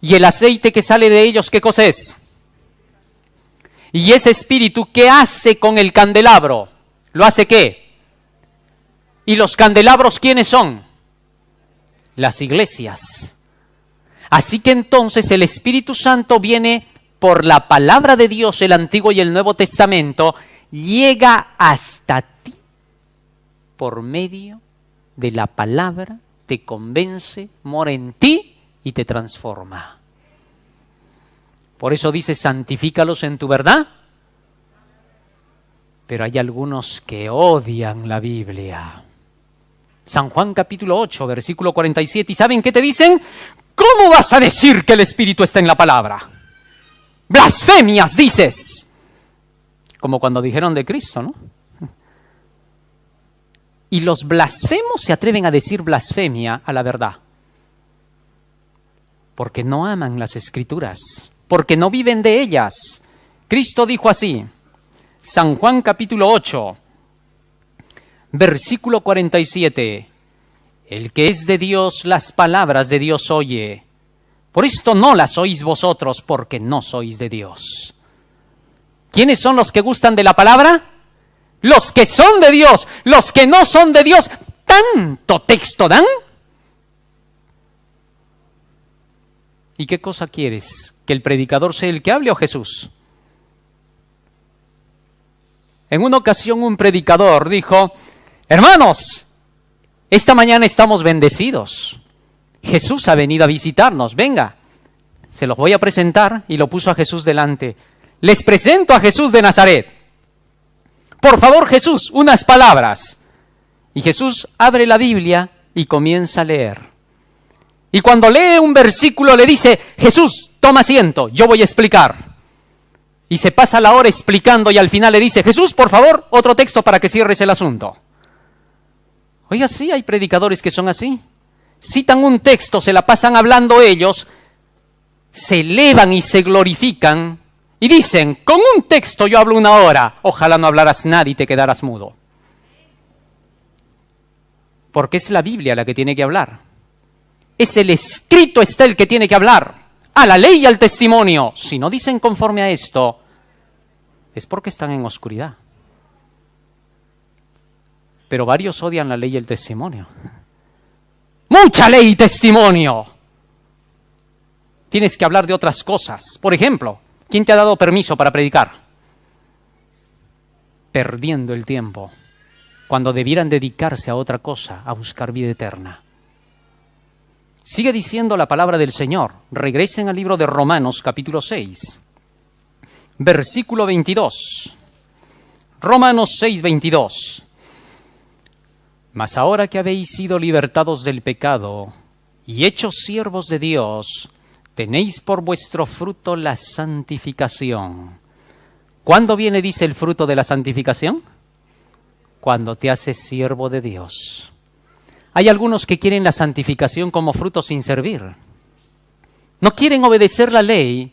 Y el aceite que sale de ellos, ¿qué cosa es? Y ese espíritu, ¿qué hace con el candelabro? ¿Lo hace qué? ¿Y los candelabros quiénes son? Las iglesias. Así que entonces el Espíritu Santo viene por la palabra de Dios, el Antiguo y el Nuevo Testamento, llega hasta ti por medio de la palabra, te convence, mora en ti y te transforma. Por eso dice, santifícalos en tu verdad. Pero hay algunos que odian la Biblia. San Juan capítulo 8, versículo 47. ¿Y saben qué te dicen? ¿Cómo vas a decir que el Espíritu está en la palabra? Blasfemias dices. Como cuando dijeron de Cristo, ¿no? Y los blasfemos se atreven a decir blasfemia a la verdad. Porque no aman las Escrituras, porque no viven de ellas. Cristo dijo así, San Juan capítulo 8, versículo 47. El que es de Dios, las palabras de Dios oye. Por esto no las oís vosotros, porque no sois de Dios. ¿Quiénes son los que gustan de la palabra? Los que son de Dios. Los que no son de Dios, ¿tanto texto dan? ¿Y qué cosa quieres? ¿Que el predicador sea el que hable o Jesús? En una ocasión un predicador dijo, hermanos, esta mañana estamos bendecidos. Jesús ha venido a visitarnos, venga. Se los voy a presentar y lo puso a Jesús delante. Les presento a Jesús de Nazaret. Por favor, Jesús, unas palabras. Y Jesús abre la Biblia y comienza a leer. Y cuando lee un versículo le dice, Jesús, toma asiento, yo voy a explicar. Y se pasa la hora explicando y al final le dice, Jesús, por favor, otro texto para que cierres el asunto. Oiga, sí, hay predicadores que son así. Citan un texto, se la pasan hablando ellos, se elevan y se glorifican y dicen, con un texto yo hablo una hora, ojalá no hablaras nada y te quedaras mudo. Porque es la Biblia la que tiene que hablar. Es el escrito está el que tiene que hablar, a la ley y al testimonio. Si no dicen conforme a esto, es porque están en oscuridad. Pero varios odian la ley y el testimonio. ¡Mucha ley y testimonio! Tienes que hablar de otras cosas. Por ejemplo, ¿quién te ha dado permiso para predicar? Perdiendo el tiempo, cuando debieran dedicarse a otra cosa, a buscar vida eterna. Sigue diciendo la palabra del Señor. Regresen al libro de Romanos, capítulo 6, versículo 22. Romanos 6, 22. Mas ahora que habéis sido libertados del pecado y hechos siervos de Dios, tenéis por vuestro fruto la santificación. ¿Cuándo viene, dice, el fruto de la santificación? Cuando te haces siervo de Dios. Hay algunos que quieren la santificación como fruto sin servir. No quieren obedecer la ley,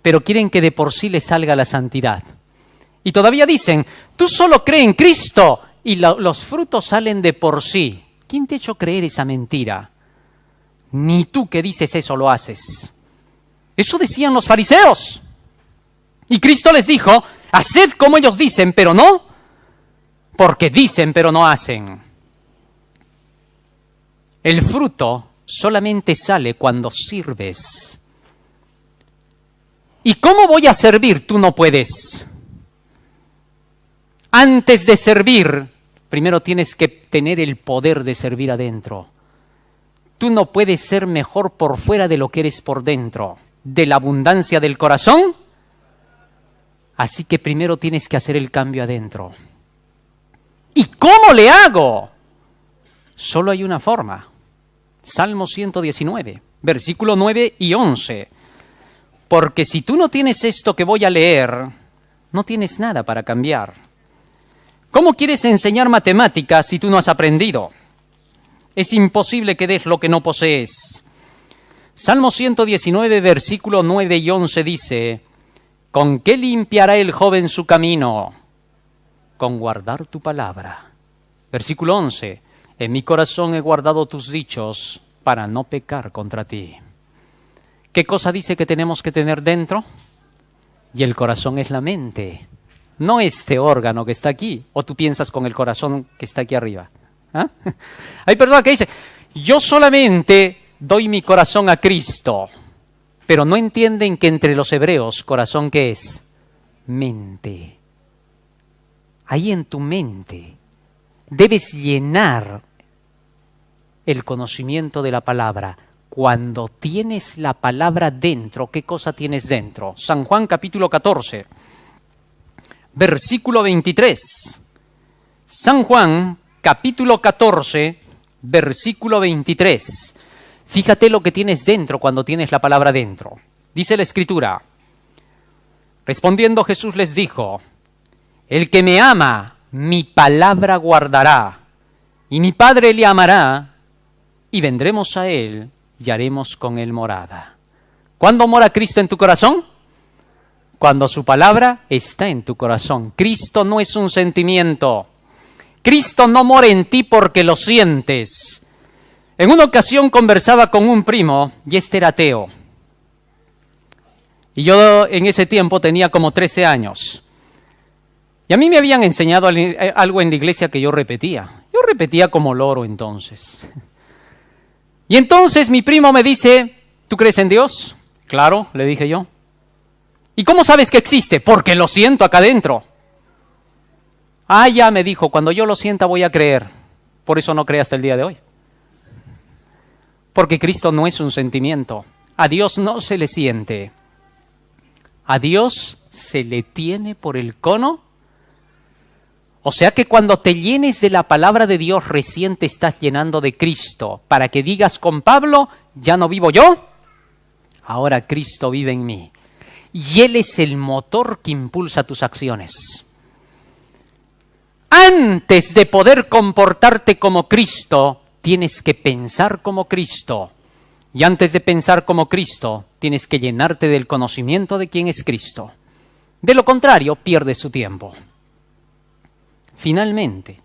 pero quieren que de por sí les salga la santidad. Y todavía dicen, tú solo cree en Cristo y los frutos salen de por sí. ¿Quién te ha hecho creer esa mentira? Ni tú que dices eso lo haces. Eso decían los fariseos. Y Cristo les dijo, haced como ellos dicen, pero no, porque dicen, pero no hacen. El fruto solamente sale cuando sirves. ¿Y cómo voy a servir? Tú no puedes. Antes de servir, primero tienes que tener el poder de servir adentro. Tú no puedes ser mejor por fuera de lo que eres por dentro. De la abundancia del corazón. Así que primero tienes que hacer el cambio adentro. ¿Y cómo le hago? Solo hay una forma. Salmo 119, versículo 9 y 11. Porque si tú no tienes esto que voy a leer, no tienes nada para cambiar. ¿Cómo quieres enseñar matemáticas si tú no has aprendido? Es imposible que des lo que no posees. Salmo 119, versículo 9 y 11 dice, ¿con qué limpiará el joven su camino? Con guardar tu palabra. Versículo 11, en mi corazón he guardado tus dichos para no pecar contra ti. ¿Qué cosa dice que tenemos que tener dentro? Y el corazón es la mente, no este órgano que está aquí. ¿O tú piensas con el corazón que está aquí arriba? ¿Ah? Hay personas que dicen, yo solamente doy mi corazón a Cristo, pero no entienden que entre los hebreos, corazón, ¿qué es? Mente. Ahí en tu mente debes llenar el conocimiento de la palabra. Cuando tienes la palabra dentro, ¿qué cosa tienes dentro? San Juan capítulo 14, versículo 23. San Juan capítulo 14, versículo 23. Fíjate lo que tienes dentro cuando tienes la palabra dentro. Dice la Escritura: respondiendo Jesús les dijo: el que me ama, mi palabra guardará, y mi Padre le amará, y vendremos a él y haremos con él morada. ¿Cuándo mora Cristo en tu corazón? Cuando su palabra está en tu corazón. Cristo no es un sentimiento. Cristo no mora en ti porque lo sientes. En una ocasión conversaba con un primo y este era ateo. Y yo en ese tiempo tenía como 13 años. Y a mí me habían enseñado algo en la iglesia que yo repetía. Yo repetía como loro entonces. Y entonces mi primo me dice: ¿tú crees en Dios? Claro, le dije yo. ¿Y cómo sabes que existe? Porque lo siento acá adentro. Ah, ya, me dijo, cuando yo lo sienta voy a creer. Por eso no cree hasta el día de hoy. Porque Cristo no es un sentimiento. A Dios no se le siente. A Dios se le tiene por el cono. O sea que cuando te llenes de la palabra de Dios, recién te estás llenando de Cristo, para que digas con Pablo: ya no vivo yo, ahora Cristo vive en mí. Y Él es el motor que impulsa tus acciones. Antes de poder comportarte como Cristo, tienes que pensar como Cristo. Y antes de pensar como Cristo, tienes que llenarte del conocimiento de quién es Cristo. De lo contrario, pierdes su tiempo. Finalmente,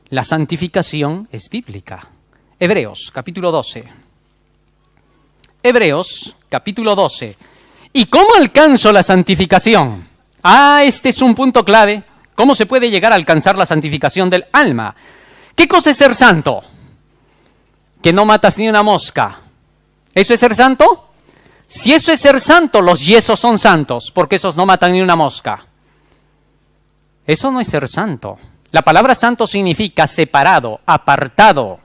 la santificación es bíblica. Hebreos, capítulo 12. Hebreos, capítulo 12. ¿Y cómo alcanzo la santificación? Este es un punto clave. ¿Cómo se puede llegar a alcanzar la santificación del alma? ¿Qué cosa es ser santo? Que no matas ni una mosca. ¿Eso es ser santo? Si eso es ser santo, los yesos son santos, porque esos no matan ni una mosca. Eso no es ser santo. La palabra santo significa separado, apartado.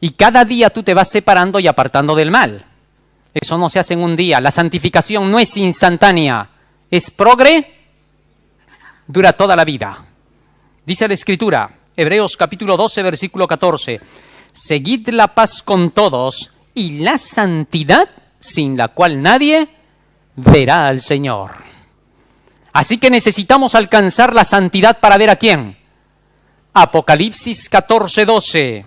Y cada día tú te vas separando y apartando del mal. Eso no se hace en un día. La santificación no es instantánea. Es dura toda la vida. Dice la Escritura, Hebreos capítulo 12, versículo 14. Seguid la paz con todos y la santidad, sin la cual nadie verá al Señor. Así que necesitamos alcanzar la santidad para ver a quién. Apocalipsis 14, 12.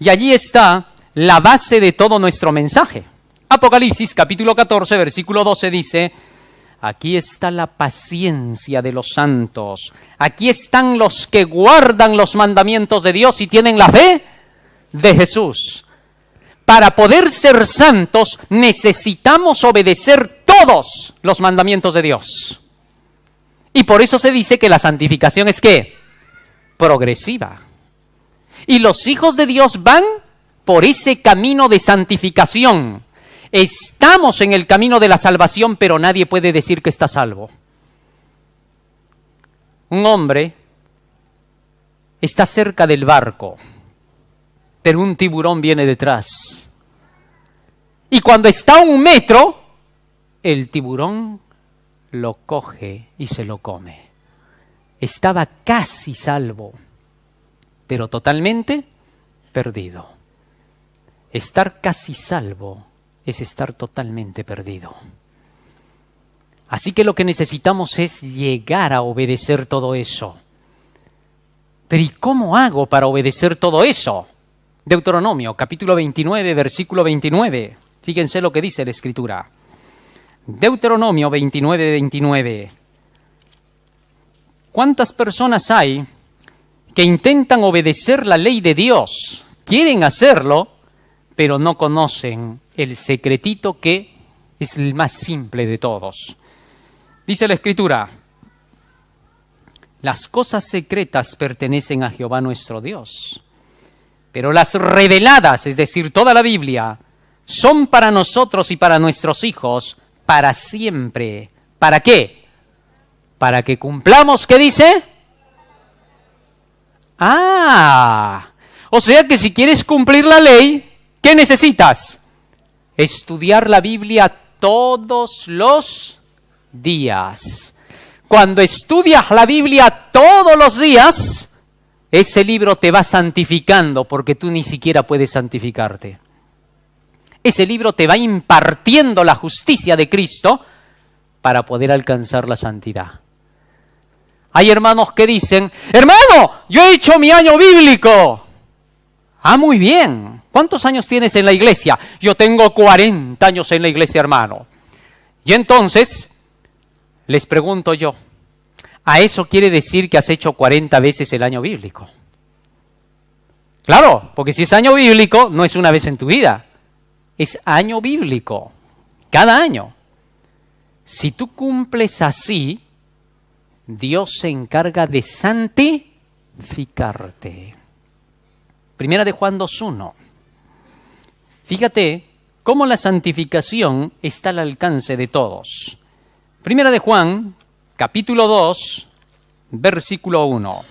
Y allí está la base de todo nuestro mensaje. Apocalipsis capítulo 14, versículo 12 dice: aquí está la paciencia de los santos. Aquí están los que guardan los mandamientos de Dios y tienen la fe de Jesús. Para poder ser santos necesitamos obedecer todos los mandamientos de Dios. Y por eso se dice que la santificación es ¿qué? Progresiva. Y los hijos de Dios van por ese camino de santificación. Estamos en el camino de la salvación, pero nadie puede decir que está salvo. Un hombre está cerca del barco, pero un tiburón viene detrás. Y cuando está a 1 metro, el tiburón lo coge y se lo come. Estaba casi salvo, pero totalmente perdido. Estar casi salvo es estar totalmente perdido. Así que lo que necesitamos es llegar a obedecer todo eso. Pero ¿y cómo hago para obedecer todo eso? Deuteronomio, capítulo 29, versículo 29. Fíjense lo que dice la Escritura. Deuteronomio 29, 29. ¿Cuántas personas hay que intentan obedecer la ley de Dios? Quieren hacerlo, pero no conocen el secretito que es el más simple de todos. Dice la Escritura: las cosas secretas pertenecen a Jehová nuestro Dios, pero las reveladas, es decir, toda la Biblia, son para nosotros y para nuestros hijos para siempre. ¿Para qué? Para que cumplamos, ¿qué dice? O sea que si quieres cumplir la ley, ¿Qué necesitas? Estudiar la Biblia todos los días. Cuando estudias la Biblia todos los días, ese libro te va santificando porque tú ni siquiera puedes santificarte. Ese libro te va impartiendo la justicia de Cristo para poder alcanzar la santidad. Hay hermanos que dicen, hermano, yo he hecho mi año bíblico. Ah, muy bien. ¿Cuántos años tienes en la iglesia? Yo tengo 40 años en la iglesia, hermano. Y entonces, les pregunto yo, ¿a eso quiere decir que has hecho 40 veces el año bíblico? Claro, porque si es año bíblico, no es una vez en tu vida. Es año bíblico, cada año. Si tú cumples así, Dios se encarga de santificarte. Primera de Juan 2:1. Fíjate cómo la santificación está al alcance de todos. Primera de Juan, capítulo 2, versículo 1.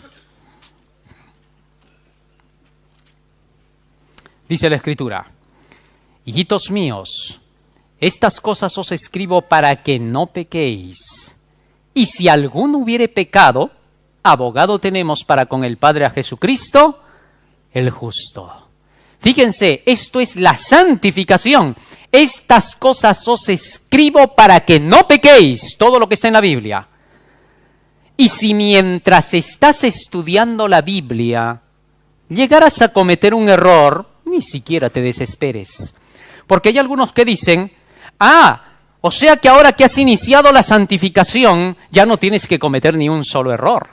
Dice la Escritura, hijitos míos, estas cosas os escribo para que no pequéis. Y si alguno hubiere pecado, abogado tenemos para con el Padre a Jesucristo, el justo. Fíjense, esto es la santificación. Estas cosas os escribo para que no pequéis, todo lo que está en la Biblia. Y si mientras estás estudiando la Biblia, llegaras a cometer un error, ni siquiera te desesperes. Porque hay algunos que dicen, o sea que ahora que has iniciado la santificación, ya no tienes que cometer ni un solo error.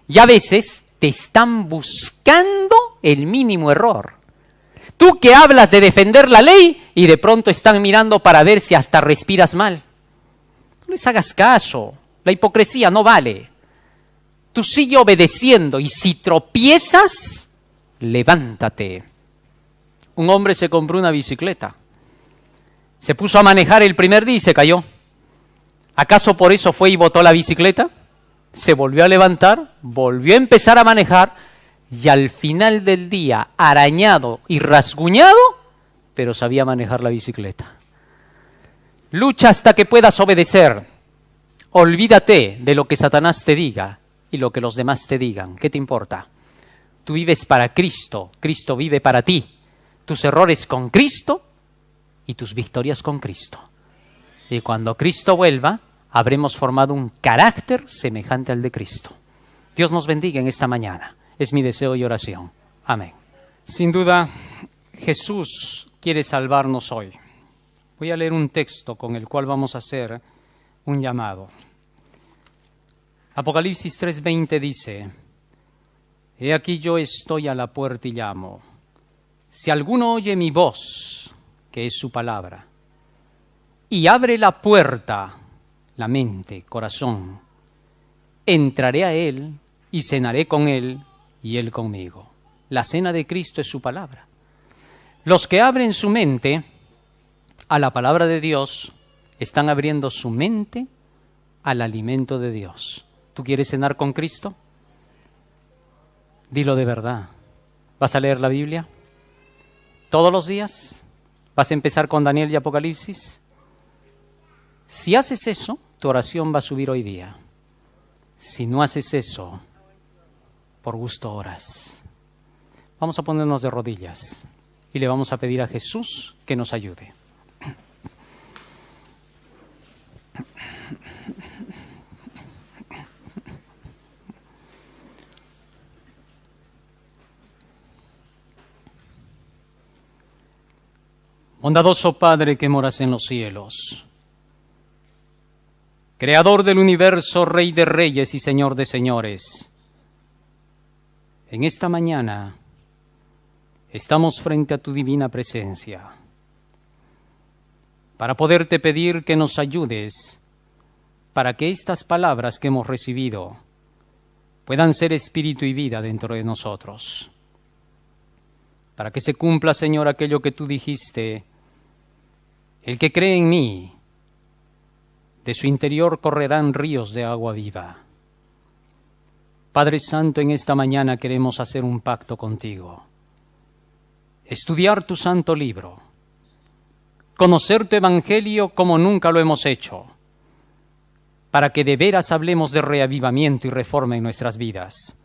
Y a veces te están buscando el mínimo error. Tú que hablas de defender la ley y de pronto están mirando para ver si hasta respiras mal. No les hagas caso, la hipocresía no vale. Tú sigue obedeciendo y si tropiezas, levántate. Un hombre se compró una bicicleta. Se puso a manejar el primer día y se cayó. ¿Acaso por eso fue y botó la bicicleta? Se volvió a levantar, volvió a empezar a manejar y al final del día, arañado y rasguñado, pero sabía manejar la bicicleta. Lucha hasta que puedas obedecer. Olvídate de lo que Satanás te diga y lo que los demás te digan. ¿Qué te importa? Tú vives para Cristo, Cristo vive para ti. Tus errores con Cristo y tus victorias con Cristo. Y cuando Cristo vuelva, habremos formado un carácter semejante al de Cristo. Dios nos bendiga en esta mañana. Es mi deseo y oración. Amén. Sin duda, Jesús quiere salvarnos hoy. Voy a leer un texto con el cual vamos a hacer un llamado. Apocalipsis 3:20 dice, he aquí yo estoy a la puerta y llamo. Si alguno oye mi voz, que es su palabra, y abre la puerta, la mente, corazón, entraré a él y cenaré con él y él conmigo. La cena de Cristo es su palabra. Los que abren su mente a la palabra de Dios están abriendo su mente al alimento de Dios. ¿Tú quieres cenar con Cristo? Dilo de verdad. ¿Vas a leer la Biblia todos los días? ¿Vas a empezar con Daniel y Apocalipsis? Si haces eso, tu oración va a subir hoy día. Si no haces eso, por gusto oras. Vamos a ponernos de rodillas y le vamos a pedir a Jesús que nos ayude. Bondadoso Padre que moras en los cielos, Creador del universo, Rey de reyes y Señor de señores, en esta mañana estamos frente a tu divina presencia para poderte pedir que nos ayudes para que estas palabras que hemos recibido puedan ser espíritu y vida dentro de nosotros. Para que se cumpla, Señor, aquello que tú dijiste: el que cree en mí, de su interior correrán ríos de agua viva. Padre Santo, en esta mañana queremos hacer un pacto contigo. estudiar tu santo libro, conocer tu evangelio como nunca lo hemos hecho, para que de veras hablemos de reavivamiento y reforma en nuestras vidas,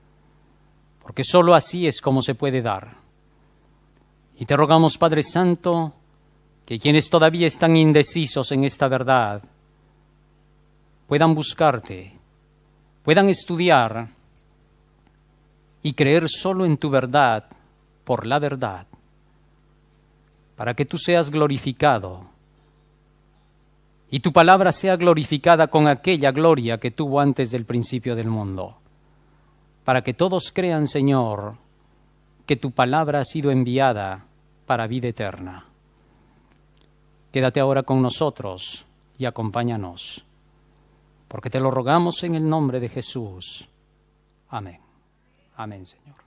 porque sólo así es como se puede dar. Y te rogamos, Padre Santo, que quienes todavía están indecisos en esta verdad puedan buscarte, puedan estudiar y creer solo en tu verdad por la verdad, para que tú seas glorificado y tu palabra sea glorificada con aquella gloria que tuvo antes del principio del mundo, para que todos crean, Señor, que tu palabra ha sido enviada para vida eterna. Quédate ahora con nosotros y acompáñanos, porque te lo rogamos en el nombre de Jesús. Amén. Amén, Señor.